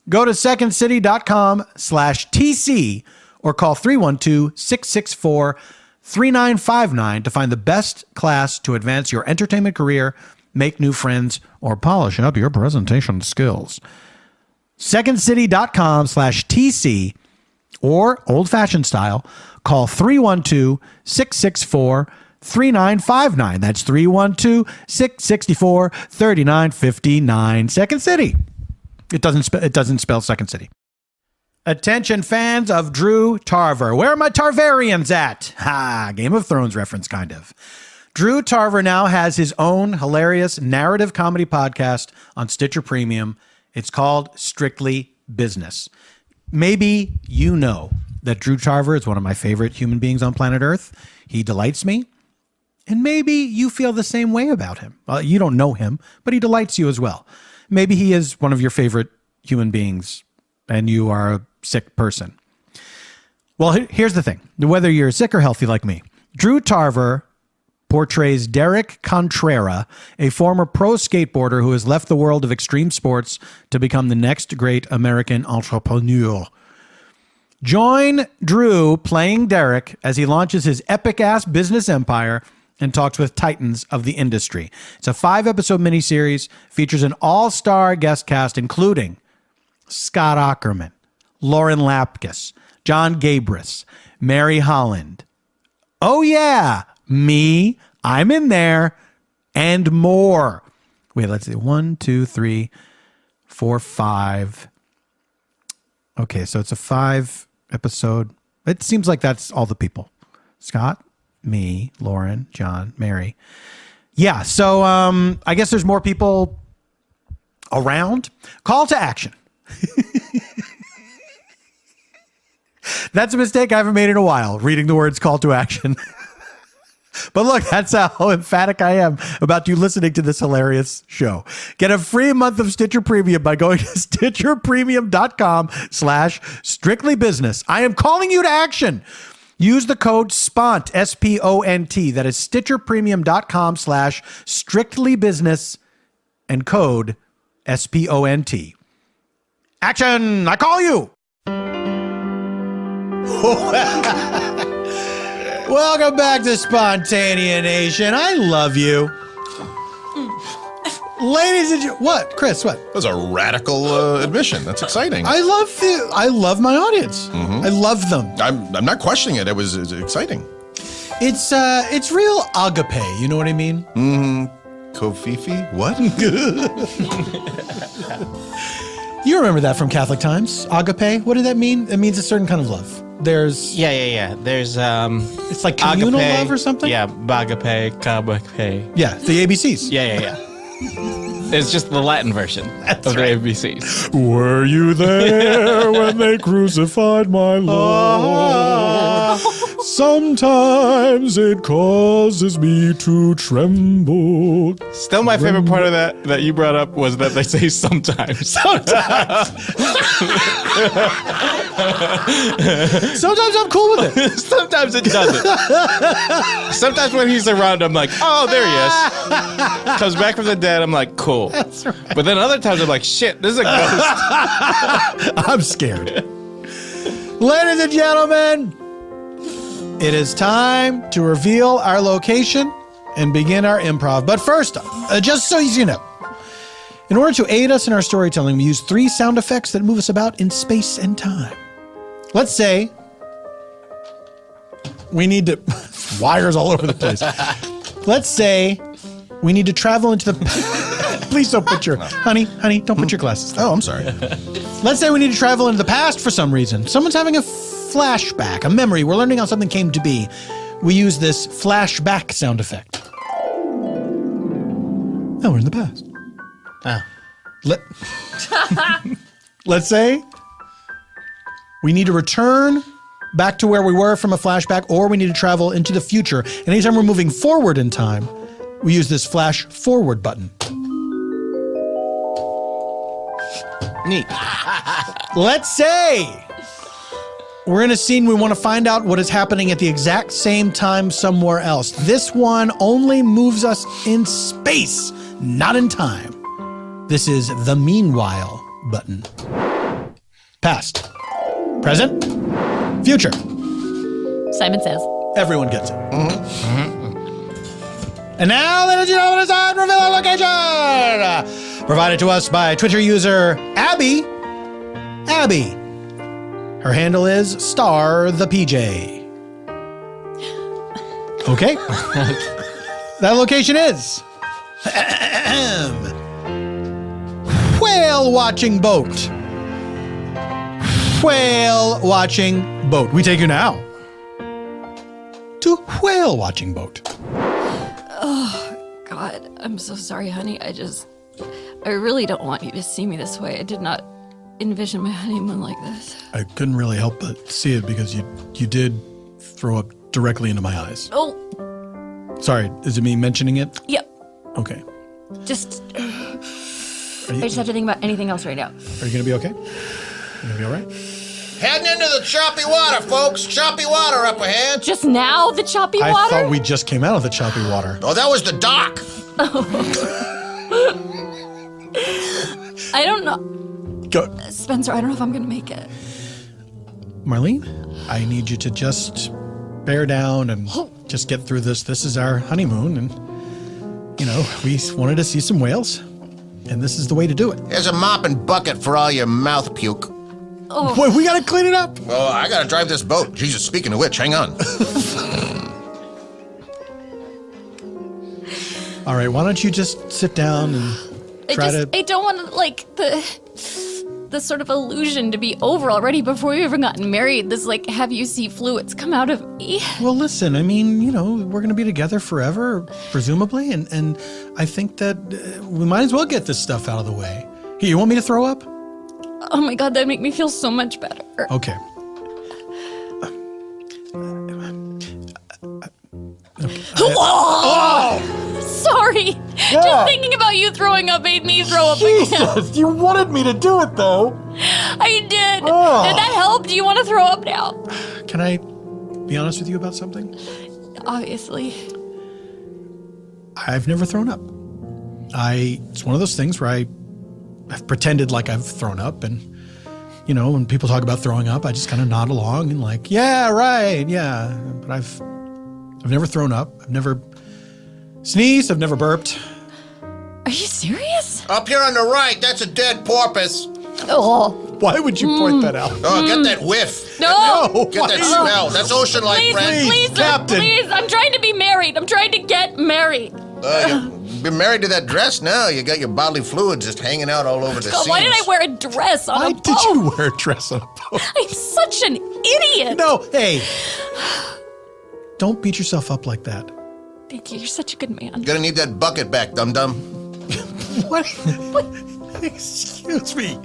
Go to secondcity.com/TC or call 312-664-3959 to find the best class to advance your entertainment career, make new friends, or polish up your presentation skills. secondcity.com/TC or old-fashioned style, call 312-664-3959. That's 312-664-3959. Second City. It doesn't spell Second City. Attention fans of Drew Tarver. Where are my Tarvarians at? Ha, Game of Thrones reference, kind of. Drew Tarver now has his own hilarious narrative comedy podcast on Stitcher Premium. It's called Strictly Business. Maybe you know that Drew Tarver is one of my favorite human beings on planet Earth. He delights me. And maybe you feel the same way about him. Well, you don't know him, but he delights you as well. Maybe he is one of your favorite human beings and you are a sick person. Well, here's the thing. Whether you're sick or healthy like me, Drew Tarver portrays Derek Contrera, a former pro skateboarder who has left the world of extreme sports to become the next great American entrepreneur. Join Drew playing Derek as he launches his epic-ass business empire and talks with titans of the industry. It's a 5-episode miniseries, features an all-star guest cast, including Scott Aukerman, Lauren Lapkus, John Gabris, Mary Holland. Oh yeah, me, I'm in there, and more. Wait, let's see. 1, 2, 3, 4, 5. Okay, so it's a 5-episode. It seems like that's all the people. Scott, me, Lauren, John, Mary. Yeah, so I guess there's more people around. Call to action. That's a mistake I haven't made in a while, reading the words call to action. But look, that's how emphatic I am about you listening to this hilarious show. Get a free month of Stitcher Premium by going to stitcherpremium.com/strictlybusiness. I am calling you to action. Use the code SPONT, S-P-O-N-T. That is stitcherpremium.com/strictlybusiness and code S-P-O-N-T. Action! I call you! Welcome back to Spontaneanation. I love you. Ladies and gentlemen, what? Chris, what? That was a radical admission. That's exciting. I love my audience. I love them. I'm not questioning it. It's exciting. It's real agape, you know what I mean? Kofifi? What? You remember that from Catholic times. Agape, what did that mean? It means a certain kind of love. There's There's it's like communal agape, love or something? Yeah, bagape, kabape. Yeah, the ABCs. Yeah. It's just the Latin version of the ABCs. Were you there when they crucified my Lord? Sometimes it causes me to tremble. Still, my favorite part of that you brought up was that they say sometimes. Sometimes I'm cool with it. Sometimes it doesn't. Sometimes when he's around, I'm like, oh, there he is. Comes back from the dead, I'm like, cool. That's right. But then other times I'm like, shit, this is a ghost. I'm scared. Ladies and gentlemen, it is time to reveal our location and begin our improv. But first, just so you know, in order to aid us in our storytelling, we use 3 sound effects that move us about in space and time. Let's say we need to... wires all over the place. Let's say we need to travel into the... Please don't put your... Honey, don't put your glasses down. Oh, I'm sorry. Let's say we need to travel into the past for some reason. Someone's having a flashback, a memory. We're learning how something came to be. We use this flashback sound effect. Now we're in the past. Oh. Let's say we need to return back to where we were from a flashback, or we need to travel into the future. And anytime we're moving forward in time, we use this flash forward button. Neat. Let's say we're in a scene we want to find out what is happening at the exact same time somewhere else. This one only moves us in space, not in time. This is the meanwhile button. Past, present, future. Simon Says. Everyone gets it. And now, ladies and gentlemen, it's time to reveal our location. Provided to us by Twitter user Abby. Her handle is *ThePJ. Okay. That location is whale watching boat. Whale watching boat. We take you now to whale watching boat. God, I'm so sorry, honey. I really don't want you to see me this way. I did not envision my honeymoon like this. I couldn't really help but see it because you did throw up directly into my eyes. Oh, Sorry, is it me mentioning it? yep. Okay. Just, Are I you, just have to think about anything else right now. are you gonna be okay? You gonna be all right? Heading into the choppy water, folks. Choppy water up ahead. Just now, the choppy I water? thought we just came out of the choppy water. Oh, that was the dock. I don't know. Go. Spencer, I don't know if I'm going to make it. Marlene, I need you to just bear down and just get through this. This is our honeymoon, and we wanted to see some whales, and this is the way to do it. Here's a mop and bucket for all your mouth puke. Boy, we gotta clean it up. Oh, I gotta drive this boat. Jesus, speaking of which, hang on. All right, why don't you just sit down and I don't want the sort of illusion to be over already before we've even gotten married. This have you see fluids come out of me. Well, listen, I mean, we're going to be together forever, presumably, and I think that we might as well get this stuff out of the way. Here, you want me to throw up? Oh my God, that'd make me feel so much better. Okay. Sorry. Just thinking about you throwing up made me throw up again. Jesus, you wanted me to do it, though. I did. Did that help? Do you want to throw up now? Can I be honest with you about something? Obviously. I've never thrown up. It's one of those things where I've pretended like I've thrown up, and when people talk about throwing up, I just kind of nod along and yeah, right, yeah. But I've never thrown up. I've never sneezed. I've never burped. Are you serious? Up here on the right, that's a dead porpoise. Oh. Why would you point that out? Oh, get that whiff. No. Get that smell. That's ocean life, friend. Please, Captain. please. I'm trying to be married. I'm trying to get married. You've been married to that dress now. You got your bodily fluids just hanging out all over the God, seams. why did I wear a dress on Why a boat? did you wear a dress on a boat? I'm such an idiot. No, hey. Don't beat yourself up like that. Thank you. You're such a good man. Gonna need that bucket back, dum-dum. What? Excuse me.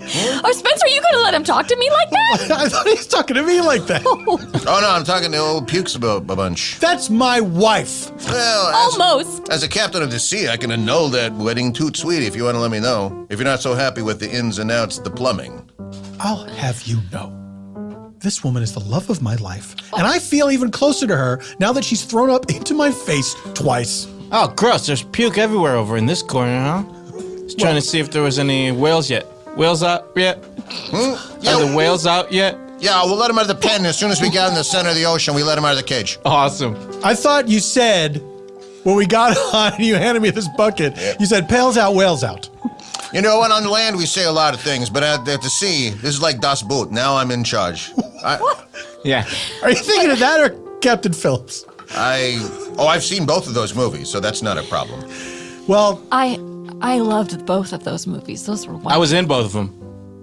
Oh, Spencer, are you going to let him talk to me like that? I thought he was talking to me like that. Oh, no, I'm talking to old Pukes a bunch. That's my wife. Well, Almost. As a captain of the sea, I can annul that wedding toot sweetie if you want to let me know. If you're not so happy with the ins and outs, the plumbing. I'll have you know. This woman is the love of my life. And I feel even closer to her now that she's thrown up into my face twice. Oh, gross. There's puke everywhere over in this corner, huh? Just trying to see if there was any whales yet. Whales out yet? Yeah, Are the whales out yet? Yeah, we'll let them out of the pen. As soon as we get in the center of the ocean, we let them out of the cage. Awesome. I thought you said, when we got on and you handed me this bucket, you said, pails out, whales out. You know what? On land, we say a lot of things, but at the sea, this is like Das Boot. Now I'm in charge. Yeah. Are you thinking of that or Captain Phillips? I've seen both of those movies, so that's not a problem. Well, I loved both of those movies. Those were wonderful. I was in both of them.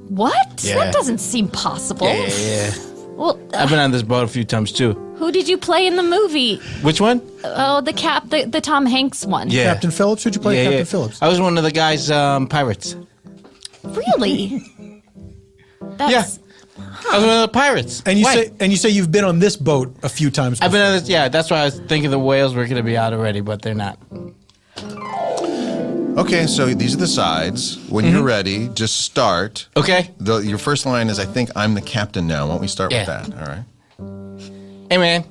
What? Yeah. That doesn't seem possible. Yeah. Well, I've been on this boat a few times, too. who did you play in the movie? Which one? Oh, the Tom Hanks one. Yeah. Captain Phillips? Who'd you play, Captain Phillips? I was one of the guys, pirates. Really? That's, Yeah. I was one of the pirates. And you Why? say you've been on this boat a few times before. I've been on this, that's why I was thinking the whales were going to be out already, but they're not. Okay, so these are the sides. When you're ready, just start. Okay. Your first line is, I think I'm the captain now. Why don't we start with Yeah. that? All right. Hey, man.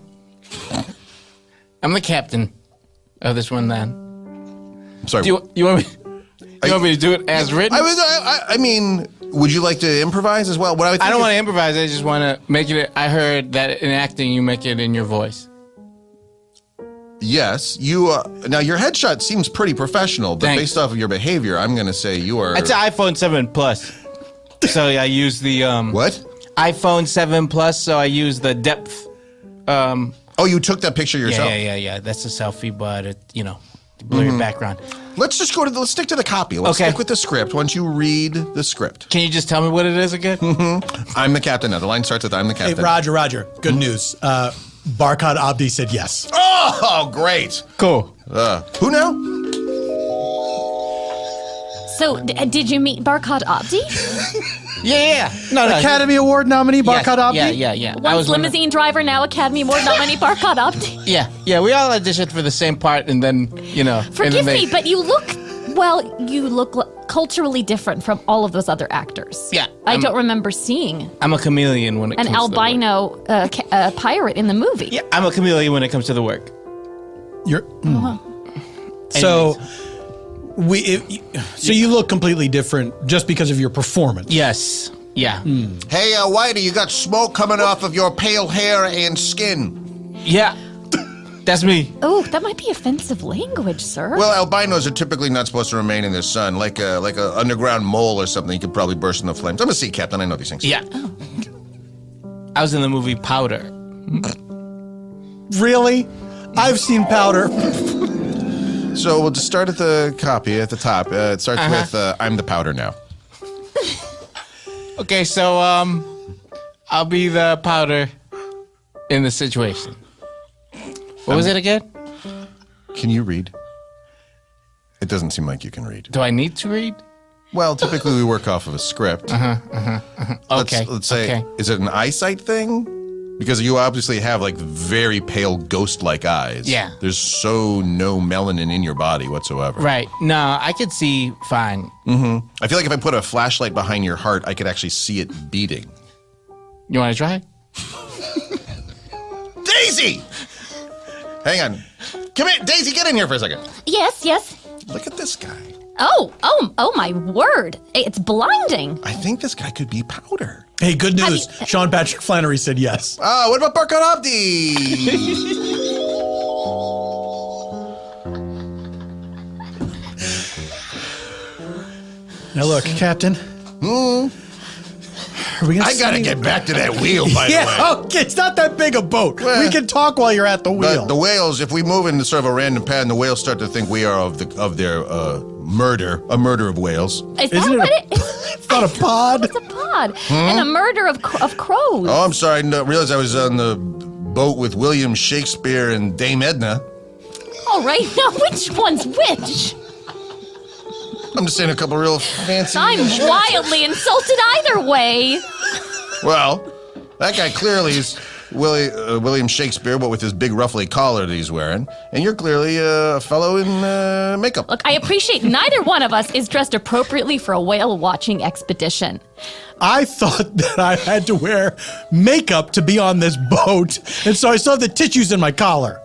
I'm the captain of this one, then. I'm sorry. You want me to do it as written? I mean, would you like to improvise as well? What I don't want to improvise. I just want to make it. I heard that in acting, you make it in your voice. Yes, you. Now your headshot seems pretty professional, but Thanks. based off of your behavior, I'm going to say you are. It's an iPhone 7 Plus, so I use the What? iPhone 7 Plus. So I use the depth. Oh, you took that picture yourself. Yeah. That's a selfie, but blurry background. Let's just let's stick to the copy. Let's Okay. stick with the script. Once you read the script, Can you just tell me what it is again? I'm the captain. Now the line starts with I'm the Hey, captain. Roger. Good news. Barkhad Abdi said yes. Oh, great. Cool. Who now? So, did you meet Barkhad Abdi? Yeah. No. Academy Award nominee Barkhad Abdi? Yeah. Once limousine driver, now Academy Award nominee Barkhad Abdi. Yeah. We all auditioned for the same part, and then Forgive me, but you look culturally different from all of those other actors. Yeah, I don't remember seeing I'm a chameleon when it an comes to the work. albino pirate in the movie. Yeah, I'm a chameleon when it comes to the work. You're. So you look completely different just because of your performance. Yes. Yeah. Hey, Whitey, you got smoke coming off of your pale hair and skin. Yeah. That's me. Oh, that might be offensive language, sir. Well, albinos are typically not supposed to remain in the sun, like a underground mole or something. You could probably burst into flames. I'm a sea captain. I know these things. Yeah. I was in the movie Powder. Really? I've seen Powder. So we'll just start at the copy at the top. It starts with "I'm the powder now." Okay, so I'll be the powder in the situation. What was it again? Can you read? It doesn't seem like you can read. Do I need to read? Well, typically we work off of a script. Okay. Let's say, okay. Is it an eyesight thing? Because you obviously have like very pale ghost-like eyes. Yeah. There's no melanin in your body whatsoever. Right. No, I could see fine. I feel like if I put a flashlight behind your heart, I could actually see it beating. You want to try? Daisy! Hang on. Come here, Daisy, get in here for a second. Yes. Look at this guy. Oh my word. It's blinding. I think this guy could be Powder. Hey, good news. Sean Patrick Flannery said yes. What about Barkar Abdi? Now look, Captain. Are we gonna I gotta get back to that wheel, by the way. Yeah, okay, it's not that big a boat. Well, we can talk while you're at the wheel. The whales, if we move into sort of a random pattern, the whales start to think we are of their murder, a murder of whales. Is Isn't that it what a- it is? It's not a pod. It's a pod. And a murder of crows. Oh, I'm sorry, I didn't realize I was on the boat with William Shakespeare and Dame Edna. All right, now which one's which? I'm just saying a couple real fancy. I'm wildly insulted either way. Well, that guy clearly is William Shakespeare, but with his big ruffly collar that he's wearing. And you're clearly a fellow in makeup. Look, I appreciate neither one of us is dressed appropriately for a whale-watching expedition. I thought that I had to wear makeup to be on this boat, and so I still have the tissues in my collar.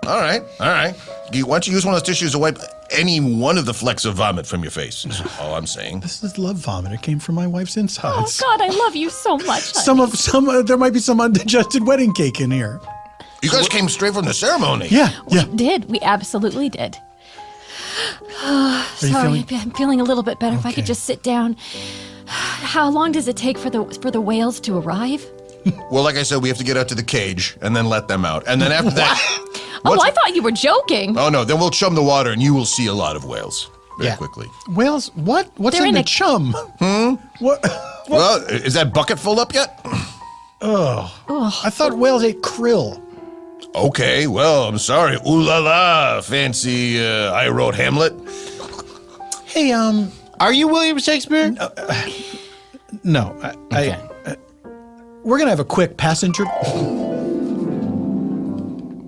All right. Why don't you use one of those tissues to wipe any one of the flecks of vomit from your face? Is all I'm saying. This is love vomit. It came from my wife's Oh, insides. God, I love you so much. honey. There might be some undigested wedding cake in here. You guys came straight from the ceremony. Yeah. We absolutely did. Are you Sorry, feeling? I'm feeling a little bit better. If I Okay. could just sit down. How long does it take for the whales to arrive? Well, like I said, we have to get out to the cage and then let them out. And then after that... Oh, I thought you were joking. Oh, no, then we'll chum the water and you will see a lot of whales very quickly. Whales? What? What's They're in in the a- chum? What? Well, is that bucket full up yet? I thought whales ate krill. Okay, well, I'm sorry. Ooh la la, fancy, I wrote Hamlet. Hey, Are you William Shakespeare? no. Okay. We're gonna have a quick passenger.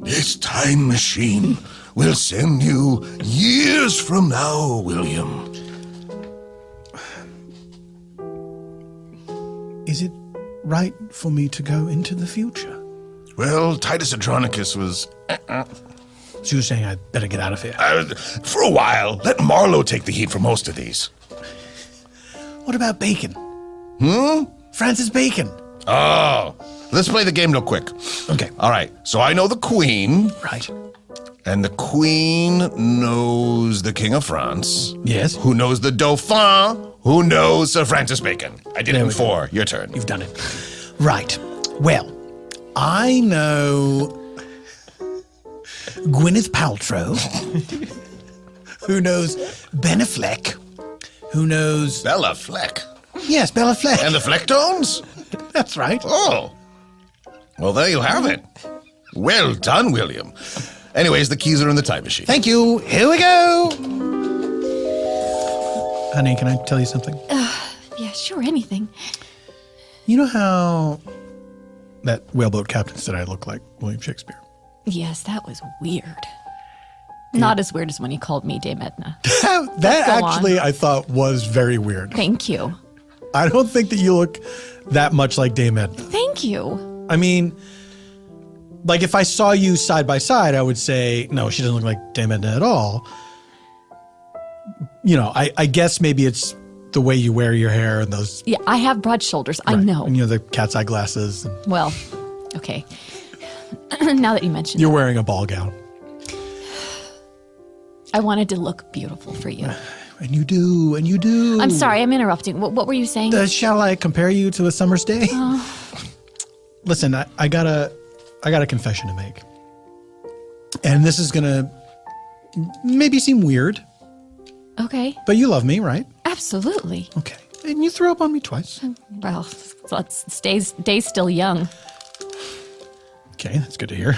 This time machine will send you years from now, William. Is it right for me to go into the future? Well, Titus Andronicus was... So you're saying I better get out of here? for a while, let Marlowe take the heat for most of these. What about Bacon? Francis Bacon. Oh, let's play the game real quick. Okay. All right, so I know the Queen, Right. and the Queen knows the King of France. Yes. Who knows the Dauphin? Who knows Sir Francis Bacon? I did it in we go. 4. Your turn. You've done it. Right. Well, I know Gwyneth Paltrow. Who knows Ben Affleck. Who knows... Bella Fleck. Yes, Bella Fleck. And the Flecktones? That's right. Oh. Well, there you have it. Well done, William. Anyways, the keys are in the time machine. Thank you. Here we go. Honey, can I tell you something? Yeah, sure, anything. You know how that whaleboat captain said I look like William Shakespeare? Yes, that was weird. Not as weird as when he called me Dame Edna. That Go actually, I thought, was very weird. Thank you. I don't think that you look that much like Dame Edna. Thank you. I mean, like if I saw you side by side, I would say, no, she doesn't look like Dame Edna at all. You know, I guess maybe it's the way you wear your hair and those. Yeah, I have broad shoulders. I know. And the cat's eye glasses. And Well, okay. Now that you mention you're wearing a ball gown. I wanted to look beautiful for you. And you do. I'm sorry, I'm interrupting. What were you saying? Shall I compare you to a summer's day? Listen, I got a confession to make. And this is going to maybe seem weird, Okay, but you love me, right? absolutely. Okay. And you threw up on me twice. Well, let's stay still young. Okay, that's good to hear.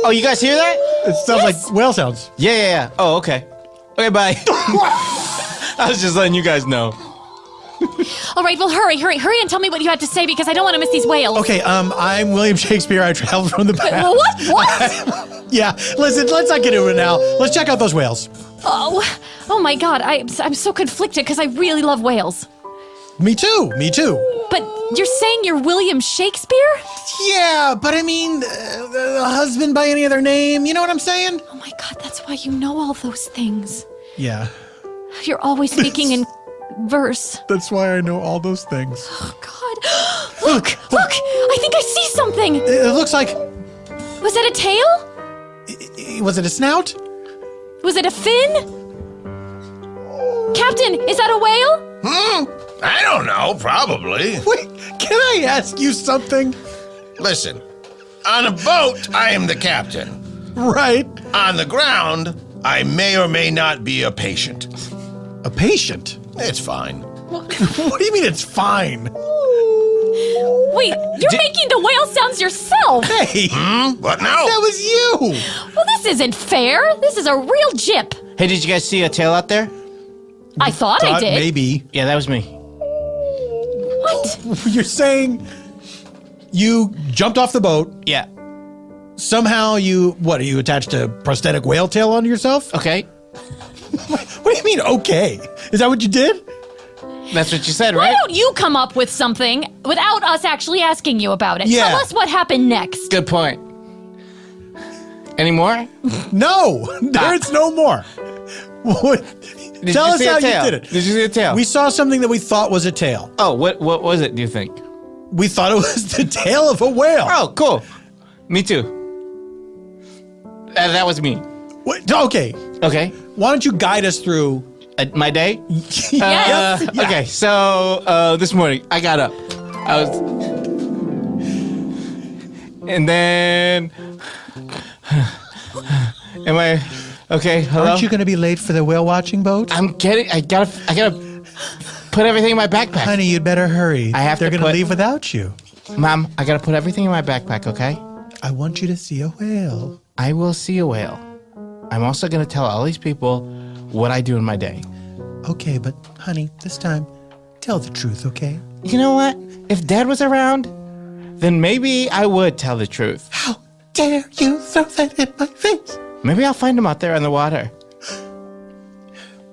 Oh, you guys hear that? It sounds like whale sounds. Yeah. Oh, okay. Okay, bye. I was just letting you guys know. All right, well, hurry and tell me what you had to say because I don't want to miss these whales. Okay, I'm William Shakespeare. I traveled from the past. What? Yeah, listen, let's not get into it now. Let's check out those whales. Oh my God, I'm so conflicted because I really love whales. Me too. But you're saying you're William Shakespeare? Yeah, but I mean, the husband by any other name. You know what I'm saying? Oh my God, that's why you know all those things. Yeah. You're always speaking in verse. That's why I know all those things. Oh God. Look, I think I see something. It looks like, Was it a tail? was it a snout? Was it a fin? Captain, is that a whale? I don't know, probably. Wait, can I ask you something? Listen, on a boat, I am the captain. Right. On the ground, I may or may not be a patient. A patient? It's fine. What do you mean it's fine? Wait, you're making the whale sounds yourself. Hey, What now? that was you. Well, this isn't fair. This is a real jip. Hey, did you guys see a tail out there? I thought I did. Maybe. Yeah, that was me. What? You're saying you jumped off the boat. Yeah. Somehow you attached a prosthetic whale tail onto yourself? Okay. What do you mean, okay? Is that what you did? That's what you said, Why right? don't you come up with something without us actually asking you about it? Yeah. Tell us what happened next. Good point. Any more? No, there's no more. What? Did Tell you us see how a tail? you did it. Did you see a tail? We saw something that we thought was a tail. Oh, what was it, do you think? We thought it was the tail of a whale. Oh, cool. Me too. That was me. Wait, okay, Okay. why don't you guide us through? My day? Yes. Yeah. Okay, so this morning I got up. I was. And then. Am I. Okay, hello? Aren't you going to be late for the whale watching boat? I gotta put everything in my backpack. Honey, you'd better hurry. I have They're to going to put- leave without you. Mom, I gotta put everything in my backpack, okay? I want you to see a whale. I will see a whale. I'm also gonna tell all these people what I do in my day. Okay, but honey, this time, tell the truth, okay? You know what? If Dad was around, then maybe I would tell the truth. How dare you throw that in my face? Maybe I'll find him out there in the water.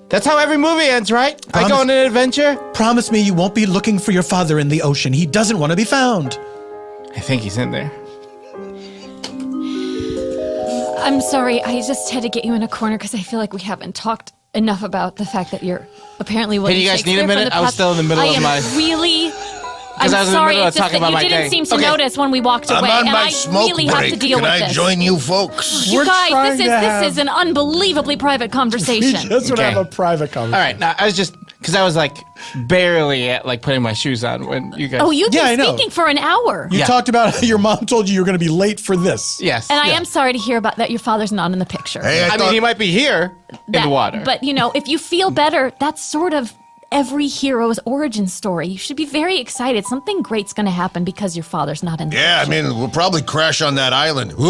That's how every movie ends, right? I go Promise- on an adventure. Promise me you won't be looking for your father in the ocean. He doesn't want to be found. I think he's in there. I'm sorry. I just had to get you in a corner because I feel like we haven't talked enough about the fact that you're apparently William do you guys need a Shakespeare from minute? the I was past. still in the middle I of am my- really. I'm 'Cause I was in the sorry. middle of It's just talking that about you my didn't day. seem to Okay. notice when we walked I'm away, on and my I smoke really break. have to deal Can with I this. join you folks? You We're guys, trying to have- this is an unbelievably private conversation. Just want to Okay. have a private conversation. All right, now I was just because I was like barely at like putting my shoes on when you guys. Oh, you've Yeah, I been know. speaking for an hour. You Yeah. talked about how your mom told you were going to be late for this. Yes. And I am sorry to hear about that your father's not in the picture. Hey, I mean, he might be here in That- the water. But, you know, if you feel better, that's sort of every hero's origin story. You should be very excited. Something great's going to happen because your father's not in the Yeah, I picture. mean, we'll probably crash on that island. Whoa!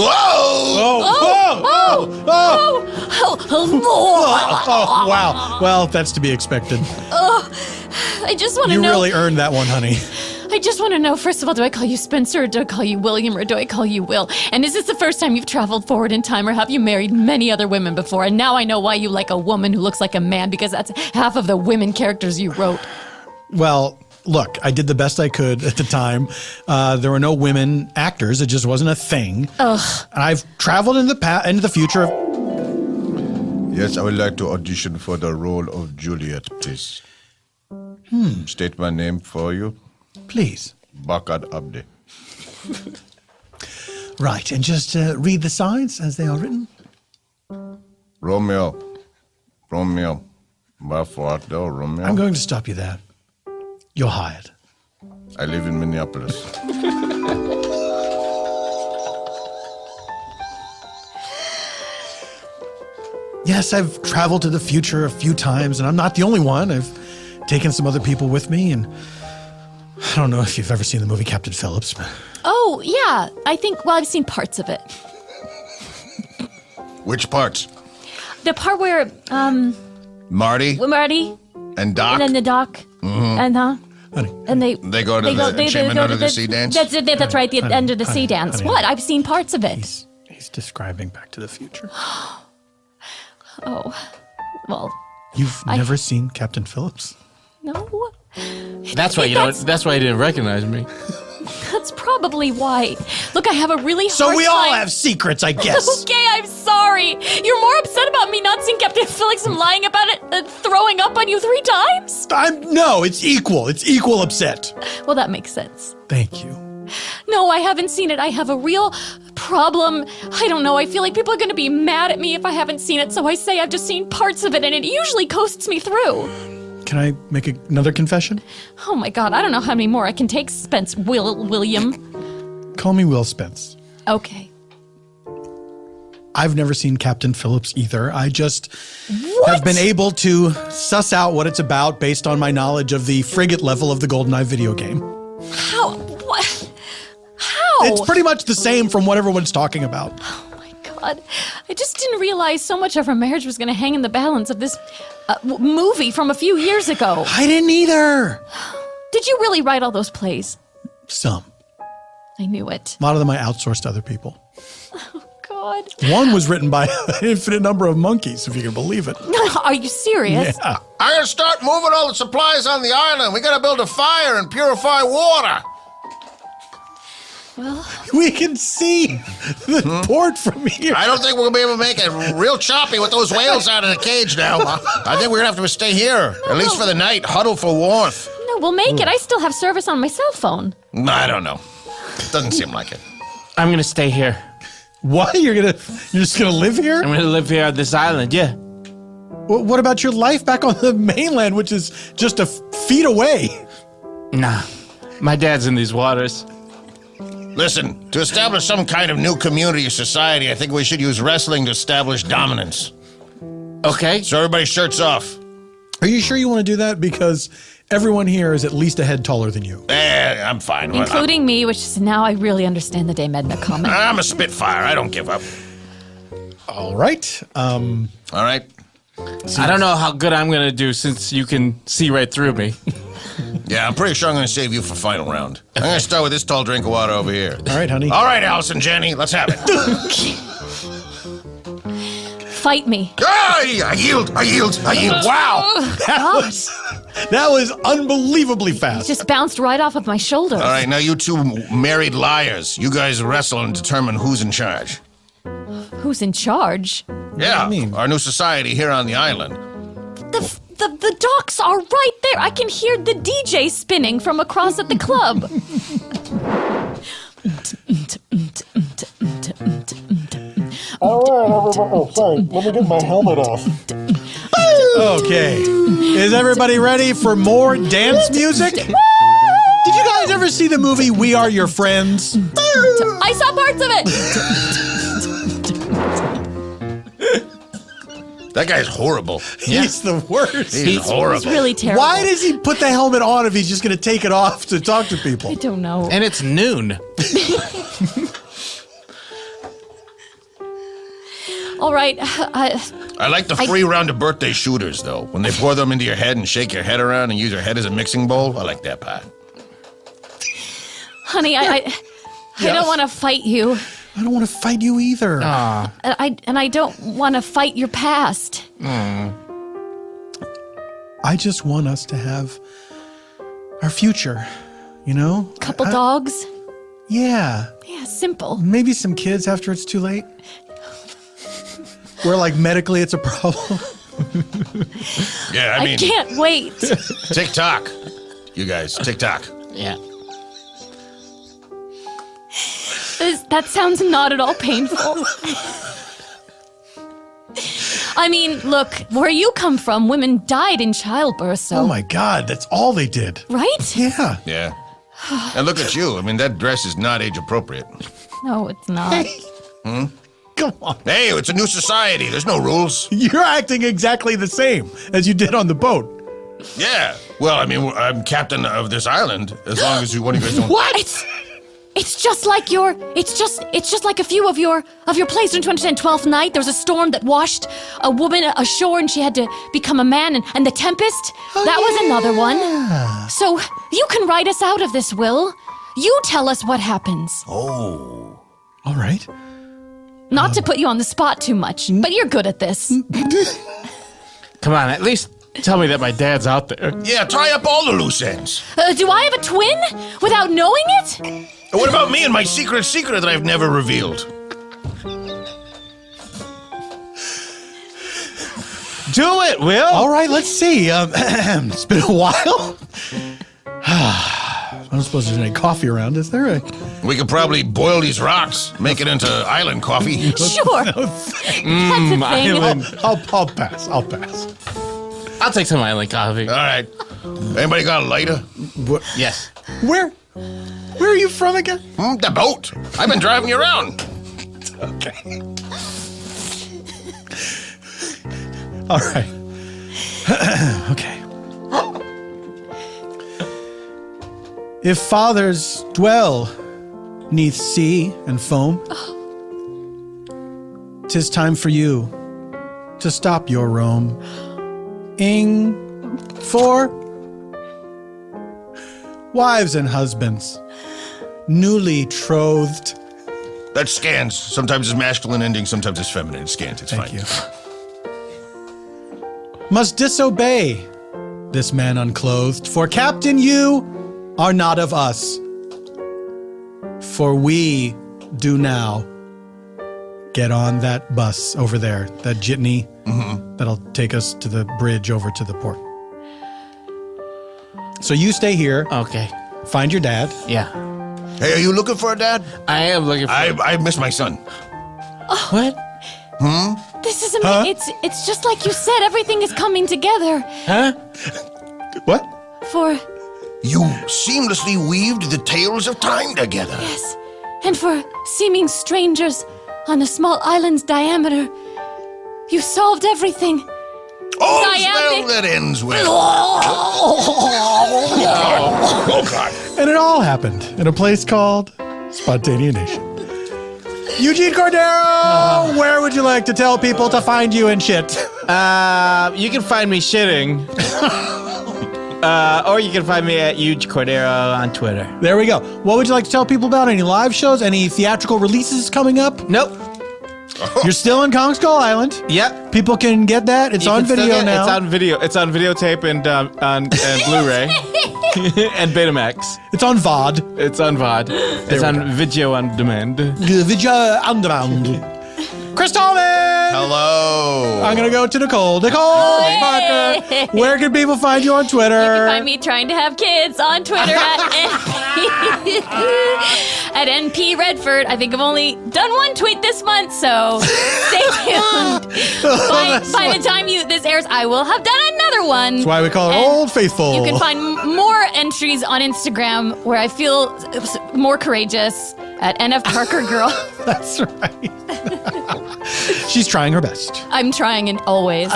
Oh, wow. Well, that's to be expected. I just want to You know. really earned that one, honey. I just want to know, first of all, do I call you Spencer or do I call you William or do I call you Will? And is this the first time you've traveled forward in time or have you married many other women before? And now I know why you like a woman who looks like a man because that's half of the women characters you wrote. Well, look, I did the best I could at the time. There were no women actors. It just wasn't a thing. Ugh. And I've traveled into the future. Yes, I would like to audition for the role of Juliet, please. State my name for you. Please. Bakad Abdi. Right, and just read the signs as they are written. Romeo. Romeo. Romeo. I'm going to stop you there. You're hired. I live in Minneapolis. Yes, I've traveled to the future a few times, and I'm not the only one. I've taken some other people with me, and I don't know if you've ever seen the movie Captain Phillips. But Oh, yeah. I think, well, I've seen parts of it. Which parts? The part where, Marty Marty, and Doc? and then the doc, and honey, and they They go to the enchantment under the sea dance? That's it. That's right. The Honey, under the sea honey, dance. honey. What? I've seen parts of it. he's describing Back to the Future. Oh, well, You've never seen Captain Phillips? no. That's why you don't. That's why you didn't recognize me. That's probably why. Look, I have a really hard So we all time- have secrets, I guess. Okay, I'm sorry. You're more upset about me not seeing Captain Felix and lying about it, throwing up on you 3 times? No, it's equal. It's equal upset. Well, that makes sense. Thank you. No, I haven't seen it. I have a real problem. I don't know. I feel like people are going to be mad at me if I haven't seen it, so I say I've just seen parts of it, and it usually coasts me through. Can I make another confession? Oh my God, I don't know how many more I can take, William. Call me Will Spence. Okay. I've never seen Captain Phillips either. I just have been able to suss out what it's about based on my knowledge of the frigate level of the GoldenEye video game. How? What? How? It's pretty much the same from what everyone's talking about. Oh my God. I just didn't realize so much of our marriage was going to hang in the balance of this movie from a few years ago. I didn't either. Did you really write all those plays? Some. I knew it. A lot of them I outsourced to other people. God. One was written by an infinite number of monkeys, if you can believe it. Are you serious? Yeah. I'm gonna start moving all the supplies on the island. We gotta build a fire and purify water. Well, We can see the port from here. I don't think we'll be able to make it real choppy with those whales out of the cage now. I think we're gonna have to stay here, at least for the night, huddle for warmth. no, we'll make it. I still have service on my cell phone. I don't know. Doesn't seem like it. I'm gonna stay here. What? You're just gonna live here? I'm gonna live here on this island. Yeah. What about your life back on the mainland, which is just a feet away? Nah. My dad's in these waters. Listen, to establish some kind of new community or society, I think we should use wrestling to establish dominance. Okay. So everybody shirts off. Are you sure you want to do that? Because everyone here is at least a head taller than you. I'm fine. Including me, which is now I really understand the Dame Edna comment. I'm a Spitfire. I don't give up. All right. All right. I don't know how good I'm gonna do since you can see right through me. Yeah, I'm pretty sure I'm going to save you for final round. I'm going to start with this tall drink of water over here. All right, honey. All right, Allison, Jenny, let's have it. Fight me. I yield. Wow. That was unbelievably fast. Just bounced right off of my shoulders. All right, now you two married liars. You guys wrestle and determine who's in charge. Who's in charge? Yeah, do you mean? our new society here on the island. The docks are right there. I can hear the DJ spinning from across at the club. Sorry, let me get my helmet off. Okay. Is everybody ready for more dance music? Did you guys ever see the movie We Are Your Friends? I saw parts of it. That guy's horrible. He's the worst. He's horrible. It's really terrible. Why does he put the helmet on if he's just going to take it off to talk to people? I don't know. And it's noon. All right. I like the free round of birthday shooters, though. When they pour them into your head and shake your head around and use your head as a mixing bowl. I like that part. Honey, I don't want to fight you. I don't want to fight you either. I don't want to fight your past. I just want us to have our future, you know? Couple dogs. Yeah. Yeah, simple. Maybe some kids after it's too late. Where like medically it's a problem. Yeah, I can't wait. TikTok. You guys, TikTok. Yeah. That sounds not at all painful. I mean, look, where you come from, women died in childbirth, so. Oh my God, that's all they did. Right? Yeah. Yeah. And look at you. I mean, that dress is not age appropriate. No, it's not. Come on. Hey, it's a new society. There's no rules. You're acting exactly the same as you did on the boat. Yeah. Well, I mean, I'm captain of this island. As long as one of you guys don't. What? It's just like it's just like a few of your plays. Don't you understand? 12th Night, there was a storm that washed a woman ashore and she had to become a man, and The Tempest, that was another one. So you can write us out of this, Will. You tell us what happens. Oh. All right. Not to put you on the spot too much, but you're good at this. Come on, at least tell me that my dad's out there. Yeah, tie up all the loose ends. Do I have a twin without knowing it? What about me and my secret that I've never revealed? Do it, Will. All right, let's see. It's been a while. I don't suppose there's any coffee around, is there? We could probably boil these rocks, make it into island coffee. Sure. That's a thing. Island. I'll pass. I'll pass. I'll take some island coffee. All right. Anybody got a lighter? Yes. Where are you from again? The boat. I've been driving you around. Okay. All right. Okay. If fathers dwell 'neath sea and foam, 'tis time for you to stop your roam. For wives and husbands, newly trothed. That scans. Sometimes it's masculine ending, sometimes it's feminine. It scans. It's Thank fine. you. Must disobey this man unclothed, for captain, you are not of us. For we do now get on that bus over there, that jitney that'll take us to the bridge over to the port. So you stay here, Okay. find your dad. Yeah. Hey, are you looking for a dad? I am looking for. I miss my son. What? This is amazing. It's just like you said. Everything is coming together. Huh? What? For You seamlessly weaved the tales of time together. yes, and for seeming strangers on a small island's diameter, you solved everything. Oh, Iambic- spell that ends with. Oh, God. And it all happened in a place called Spontaneanation. Eugene Cordero, where would you like to tell people to find you and shit? You can find me shitting. Or you can find me at Eugene Cordero on Twitter. There we go. What would you like to tell people about? Any live shows? Any theatrical releases coming up? Nope. You're still in Kong Skull Island. Yep. People can get that. It's You on can still video get- now. It's on video. It's on videotape and Blu-ray and Betamax. It's on VOD. It's on VOD. It's we on go. video on demand. Video Underground. Chris Tallman! Hello. I'm going to go to Nicole. Nicole Parker, where can people find you on Twitter? You can find me trying to have kids on Twitter at NP Redford. I think I've only done one tweet this month, so stay tuned. By the time this airs, I will have done another one. That's why we call it And Old Faithful. You can find more entries on Instagram where I feel more courageous at NF Parker Girl. That's right. She's trying her best. I'm trying and always.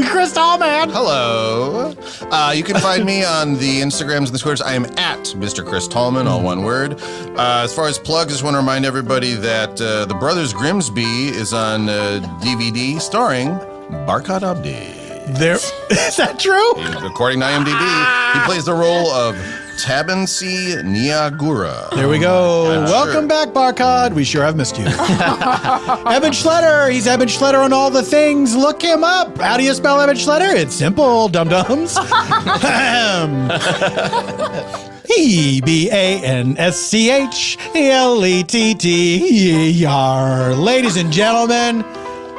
Chris Tallman. Hello. You can find me on the Instagrams and the Twitters. I am at Mr. Chris Tallman, all one word. As far as plugs, I just want to remind everybody that The Brothers Grimsby is on DVD starring Barkad Abdi. There. Is that true? According to IMDb, he plays the role of Tabansi Niagura. There we go. I'm Welcome sure. back, Barkad. We sure have missed you. Eban Schletter. He's Eban Schletter on all the things. Look him up. How do you spell Eban Schletter? It's simple, dum-dums. EBANSCHLETTER. Ladies and gentlemen,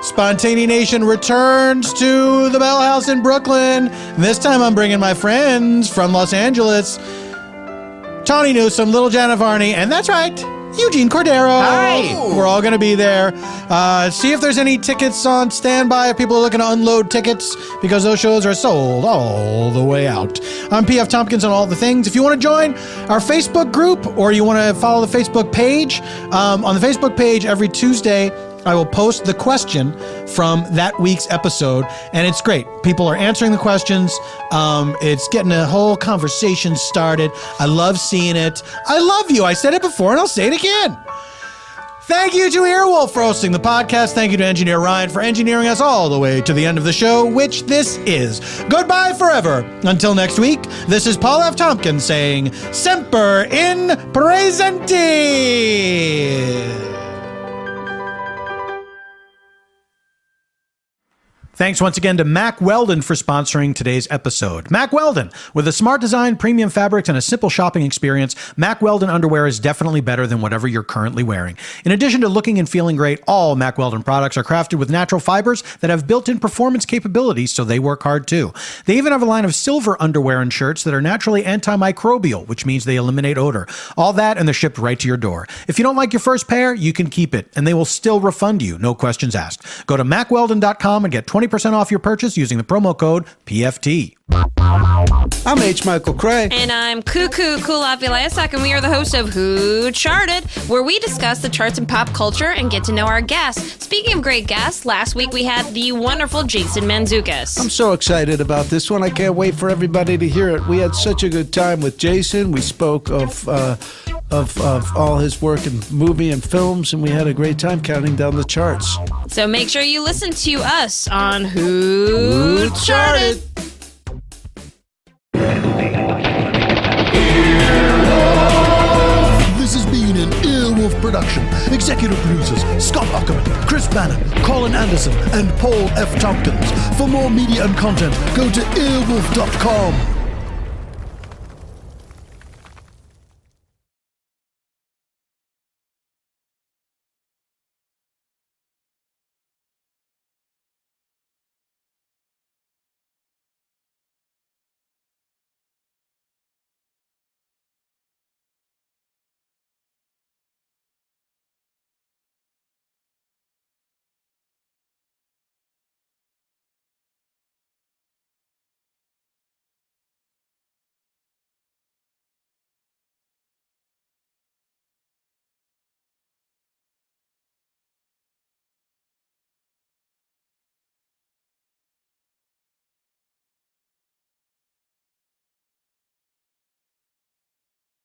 Spontanea Nation returns to the Bell House in Brooklyn. This time I'm bringing my friends from Los Angeles, Tawny Newsome, Little Janet Varney, and that's right, Eugene Cordero. Hi. We're all going to be there. See if there's any tickets on standby if people are looking to unload tickets, because those shows are sold all the way out. I'm PF Tompkins on all the things. If you want to join our Facebook group or you want to follow the Facebook page, on the Facebook page every Tuesday, I will post the question from that week's episode, and it's great. People are answering the questions. It's getting a whole conversation started. I love seeing it. I love you. I said it before, and I'll say it again. Thank you to Earwolf for hosting the podcast. Thank you to Engineer Ryan for engineering us all the way to the end of the show, which this is. Goodbye forever. Until next week, this is Paul F. Tompkins saying, Semper in Presenti. Thanks once again to Mack Weldon for sponsoring today's episode. Mack Weldon, with a smart design, premium fabrics, and a simple shopping experience, Mack Weldon underwear is definitely better than whatever you're currently wearing. In addition to looking and feeling great, all Mack Weldon products are crafted with natural fibers that have built-in performance capabilities, so they work hard too. They even have a line of silver underwear and shirts that are naturally antimicrobial, which means they eliminate odor. All that, and they're shipped right to your door. If you don't like your first pair, you can keep it, and they will still refund you, no questions asked. Go to MackWeldon.com and get 20% off your purchase using the promo code PFT. I'm H. Michael Cray. And I'm Cuckoo Kulap Vilayasak, and we are the hosts of Who Charted, where we discuss the charts in pop culture and get to know our guests. Speaking of great guests, last week we had the wonderful Jason Mantzoukas. I'm so excited about this one. I can't wait for everybody to hear it. We had such a good time with Jason. We spoke of all his work in movie and films, and we had a great time counting down the charts. So make sure you listen to us on Who Charted. This has been an Earwolf production. Executive producers Scott Ackerman, Chris Bannon, Colin Anderson, and Paul F. Tompkins. For more media and content, go to earwolf.com.